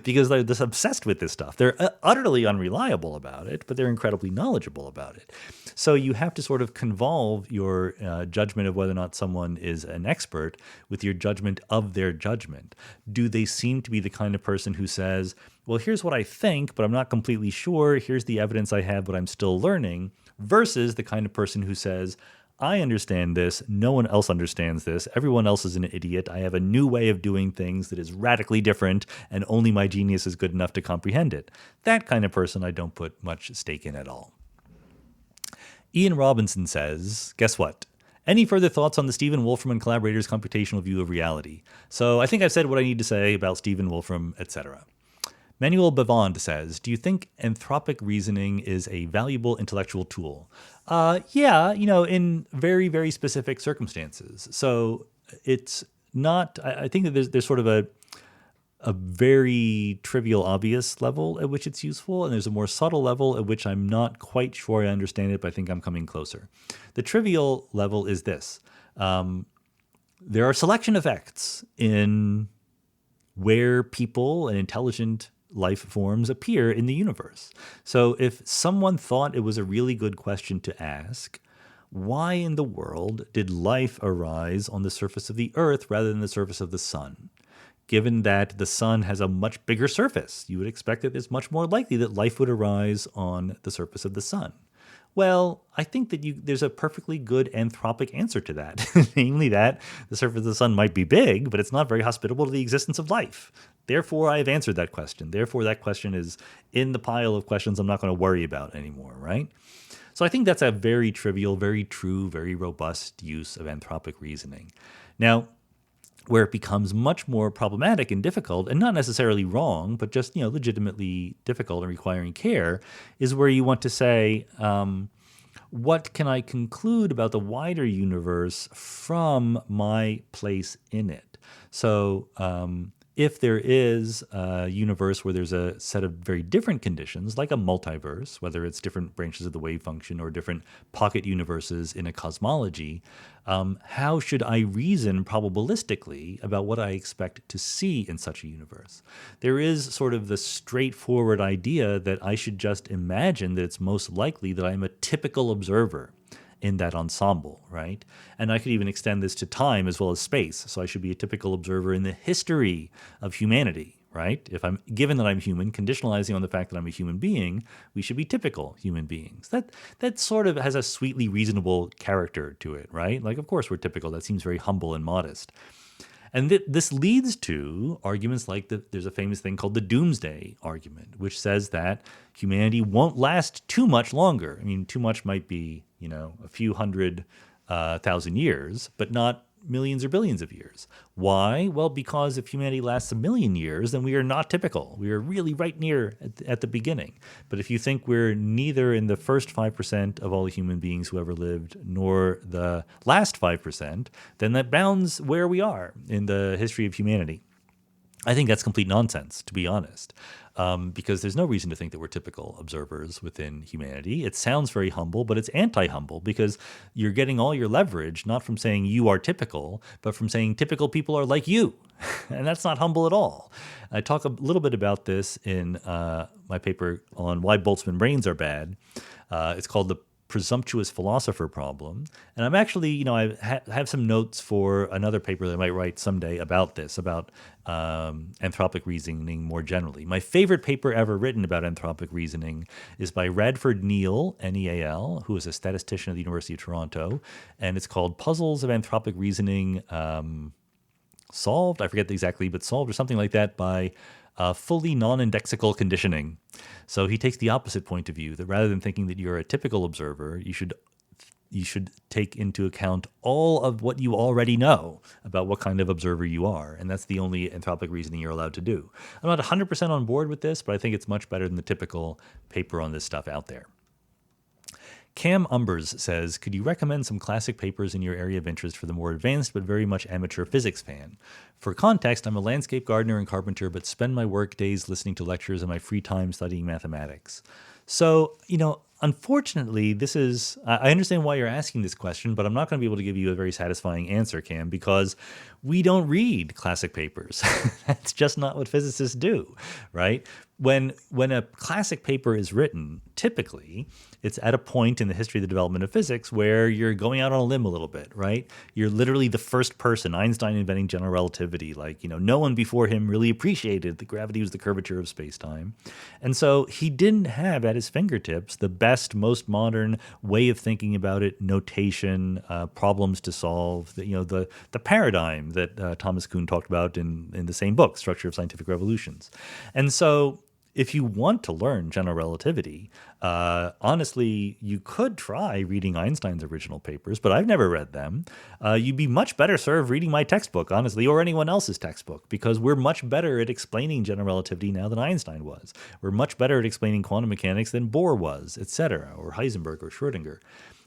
because they're just obsessed with this stuff. They're utterly unreliable about it, but they're incredibly knowledgeable about it. So you have to sort of convolve your judgment of whether or not someone is an expert with your judgment of their judgment. Do they seem to be the kind of person who says, well, here's what I think, but I'm not completely sure. Here's the evidence I have, but I'm still learning, versus the kind of person who says, I understand this. No one else understands this. Everyone else is an idiot. I have a new way of doing things that is radically different, and only my genius is good enough to comprehend it. That kind of person I don't put much stake in at all. Ian Robinson says, guess what? Any further thoughts on the Stephen Wolfram and collaborators' computational view of reality? So I think I've said what I need to say about Stephen Wolfram, etc. Manuel Bavand says, do you think anthropic reasoning is a valuable intellectual tool? Yeah, in very, very specific circumstances. So it's not, I think that there's sort of a very trivial, obvious level at which it's useful, and there's a more subtle level at which I'm not quite sure I understand it, but I think I'm coming closer. The trivial level is this. There are selection effects in where people and intelligent life forms appear in the universe. So if someone thought it was a really good question to ask, why in the world did life arise on the surface of the Earth rather than the surface of the sun? Given that the sun has a much bigger surface, you would expect that it's much more likely that life would arise on the surface of the sun. Well, I think that there's a perfectly good anthropic answer to that, namely that the surface of the sun might be big, but it's not very hospitable to the existence of life. Therefore, I have answered that question. Therefore, that question is in the pile of questions I'm not going to worry about anymore, right? So I think that's a very trivial, very true, very robust use of anthropic reasoning. Now, where it becomes much more problematic and difficult, and not necessarily wrong, but just legitimately difficult and requiring care, is where you want to say, what can I conclude about the wider universe from my place in it? So if there is a universe where there's a set of very different conditions, like a multiverse, whether it's different branches of the wave function or different pocket universes in a cosmology, how should I reason probabilistically about what I expect to see in such a universe? There is sort of the straightforward idea that I should just imagine that it's most likely that I'm a typical observer in that ensemble, right? And I could even extend this to time as well as space. So I should be a typical observer in the history of humanity, right? If I'm given that I'm human, conditionalizing on the fact that I'm a human being, we should be typical human beings. That sort of has a sweetly reasonable character to it, right? Like, of course we're typical. That seems very humble and modest. And this leads to arguments like there's a famous thing called the doomsday argument, which says that humanity won't last too much longer. I mean, too much might be, a few hundred thousand years, but not millions or billions of years. Why? Well, because if humanity lasts 1,000,000 years, then we are not typical. We are really right near at the beginning. But if you think we're neither in the first 5% of all the human beings who ever lived, nor the last 5%, then that bounds where we are in the history of humanity. I think that's complete nonsense, to be honest, because there's no reason to think that we're typical observers within humanity. It sounds very humble, but it's anti-humble because you're getting all your leverage not from saying you are typical, but from saying typical people are like you. And that's not humble at all. I talk a little bit about this in my paper on why Boltzmann brains are bad. It's called The Presumptuous Philosopher Problem. And I'm actually, I have some notes for another paper that I might write someday about this, about anthropic reasoning more generally. My favorite paper ever written about anthropic reasoning is by Radford Neal, Neal, who is a statistician at the University of Toronto. And it's called Puzzles of Anthropic Reasoning Solved. I forget exactly, but solved or something like that by fully non-indexical conditioning. So he takes the opposite point of view, that rather than thinking that you're a typical observer, you should you should take into account all of what you already know about what kind of observer you are. And that's the only anthropic reasoning you're allowed to do. I'm not 100% on board with this, but I think it's much better than the typical paper on this stuff out there. Cam Umbers says, could you recommend some classic papers in your area of interest for the more advanced but very much amateur physics fan? For context, I'm a landscape gardener and carpenter, but spend my work days listening to lectures and my free time studying mathematics. So, unfortunately, I understand why you're asking this question, but I'm not going to be able to give you a very satisfying answer, Cam, because we don't read classic papers. That's just not what physicists do, right? When a classic paper is written, typically it's at a point in the history of the development of physics where you're going out on a limb a little bit, right? You're literally the first person, Einstein inventing general relativity. No one before him really appreciated that gravity was the curvature of spacetime. And so he didn't have at his fingertips the best, most modern way of thinking about it, notation, problems to solve, the paradigm that Thomas Kuhn talked about in the same book, Structure of Scientific Revolutions. And so if you want to learn general relativity, honestly, you could try reading Einstein's original papers, but I've never read them. You'd be much better served reading my textbook, honestly, or anyone else's textbook, because we're much better at explaining general relativity now than Einstein was. We're much better at explaining quantum mechanics than Bohr was, etc., or Heisenberg or Schrödinger.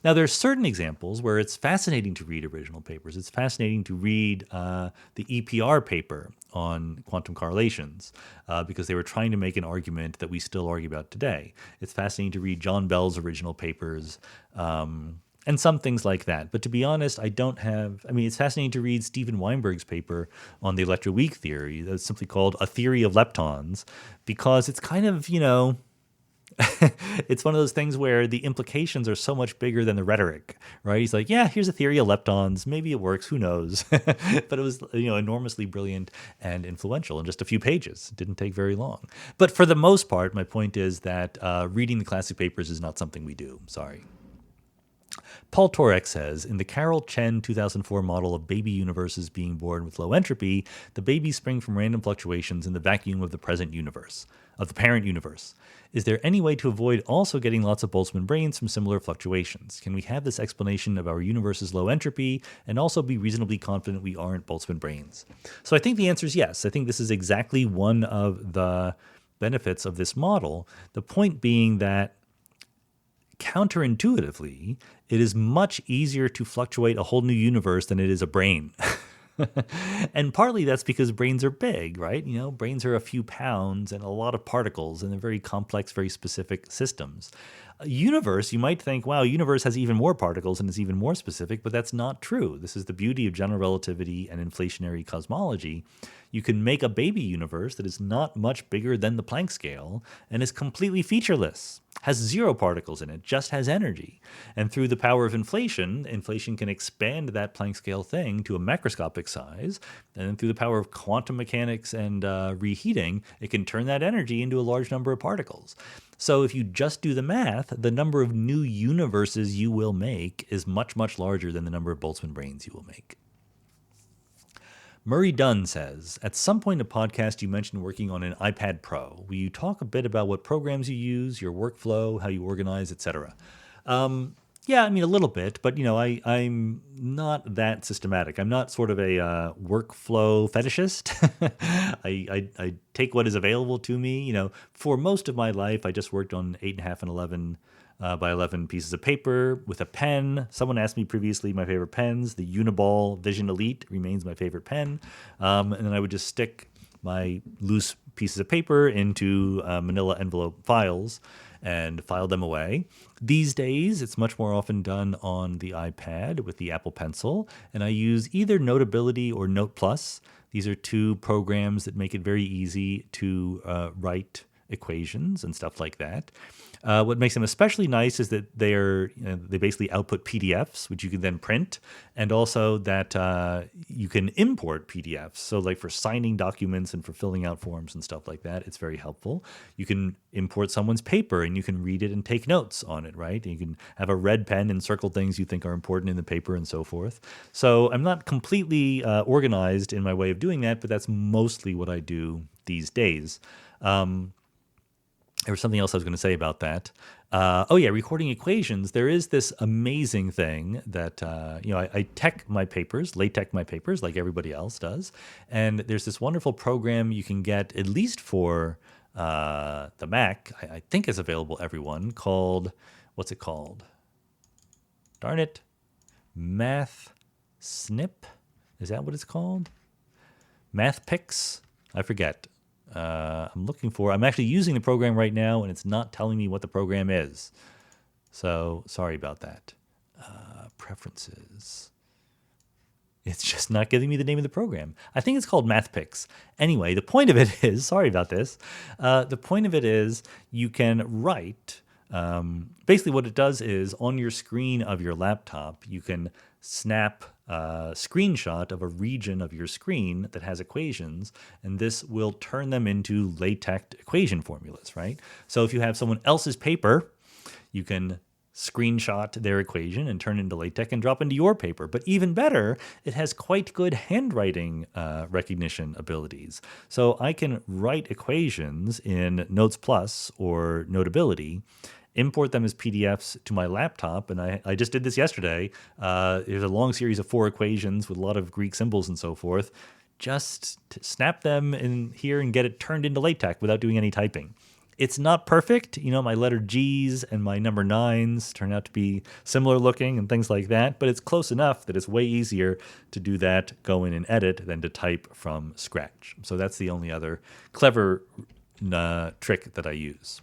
Now, there are certain examples where it's fascinating to read original papers. It's fascinating to read the EPR paper on quantum correlations because they were trying to make an argument that we still argue about today. It's fascinating to read John Bell's original papers and some things like that. But to be honest, it's fascinating to read Steven Weinberg's paper on the electroweak theory. That's simply called A Theory of Leptons, because it's kind of, it's one of those things where the implications are so much bigger than the rhetoric, right? He's like, yeah, here's a theory of leptons. Maybe it works. Who knows? But it was, enormously brilliant and influential in just a few pages. It didn't take very long. But for the most part, my point is that reading the classic papers is not something we do. Sorry. Paul Torek says, in the Carroll Chen 2004 model of baby universes being born with low entropy, the babies spring from random fluctuations in the vacuum of the parent universe. Is there any way to avoid also getting lots of Boltzmann brains from similar fluctuations? Can we have this explanation of our universe's low entropy and also be reasonably confident we aren't Boltzmann brains? So I think the answer is yes. I think this is exactly one of the benefits of this model. The point being that counterintuitively, it is much easier to fluctuate a whole new universe than it is a brain. And partly that's because brains are big, right? Brains are a few pounds and a lot of particles, and they're very complex, very specific systems. A universe, you might think, wow, universe has even more particles and is even more specific, but that's not true. This is the beauty of general relativity and inflationary cosmology. You can make a baby universe that is not much bigger than the Planck scale and is completely featureless, has zero particles in it, just has energy. And through the power of inflation can expand that Planck scale thing to a macroscopic size. And then through the power of quantum mechanics and reheating, it can turn that energy into a large number of particles. So if you just do the math, the number of new universes you will make is much, much larger than the number of Boltzmann brains you will make. Murray Dunn says, at some point in the podcast, you mentioned working on an iPad Pro. Will you talk a bit about what programs you use, your workflow, how you organize, etc.? Yeah, a little bit, but I'm not that systematic. I'm not sort of a workflow fetishist. I take what is available to me. For most of my life, I just worked on 8.5 and 11 by 11 pieces of paper with a pen. Someone asked me previously my favorite pens. The Uniball Vision Elite remains my favorite pen. And then I would just stick my loose pieces of paper into manila envelope files and file them away. These days, it's much more often done on the iPad with the Apple Pencil, and I use either Notability or Note Plus. These are two programs that make it very easy to write equations and stuff like that. What makes them especially nice is that they basically output PDFs, which you can then print, and also that you can import PDFs. So like for signing documents and for filling out forms and stuff like that, it's very helpful. You can import someone's paper and you can read it and take notes on it, right? You can have a red pen and circle things you think are important in the paper and so forth. So I'm not completely organized in my way of doing that, but that's mostly what I do these days. There was something else I was going to say about that. Oh yeah, recording equations. There is this amazing thing that I tech my papers, LaTeX my papers, like everybody else does, and there's this wonderful program you can get at least for the Mac. I think it's available everyone. Called what's it called? Darn it, Math Snip. Is that what it's called? MathPix? I forget. I'm actually using the program right now, and it's not telling me what the program is. So sorry about that. Preferences. It's just not giving me the name of the program. I think it's called MathPix. Anyway, the point of it is, sorry about this. The point of it is you can write. Basically what it does is on your screen of your laptop, you can snap a screenshot of a region of your screen that has equations, and this will turn them into LaTeX equation formulas, right? So if you have someone else's paper, you can screenshot their equation and turn it into LaTeX and drop into your paper. But even better, it has quite good handwriting recognition abilities. So I can write equations in Notes Plus or Notability, import them as PDFs to my laptop, and I just did this yesterday. There's a long series of 4 equations with a lot of Greek symbols and so forth. Just snap them in here and get it turned into LaTeX without doing any typing. It's not perfect. My letter G's and my number 9s turn out to be similar looking and things like that, but it's close enough that it's way easier to do that, go in and edit, than to type from scratch. So that's the only other clever trick that I use.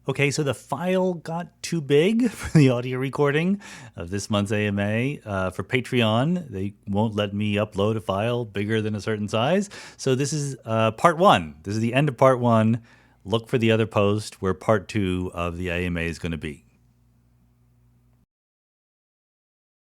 Okay, so the file got too big for the audio recording of this month's AMA. For Patreon, they won't let me upload a file bigger than a certain size. So this is part 1. This is the end of part 1. Look for the other post where part 2 of the AMA is going to be.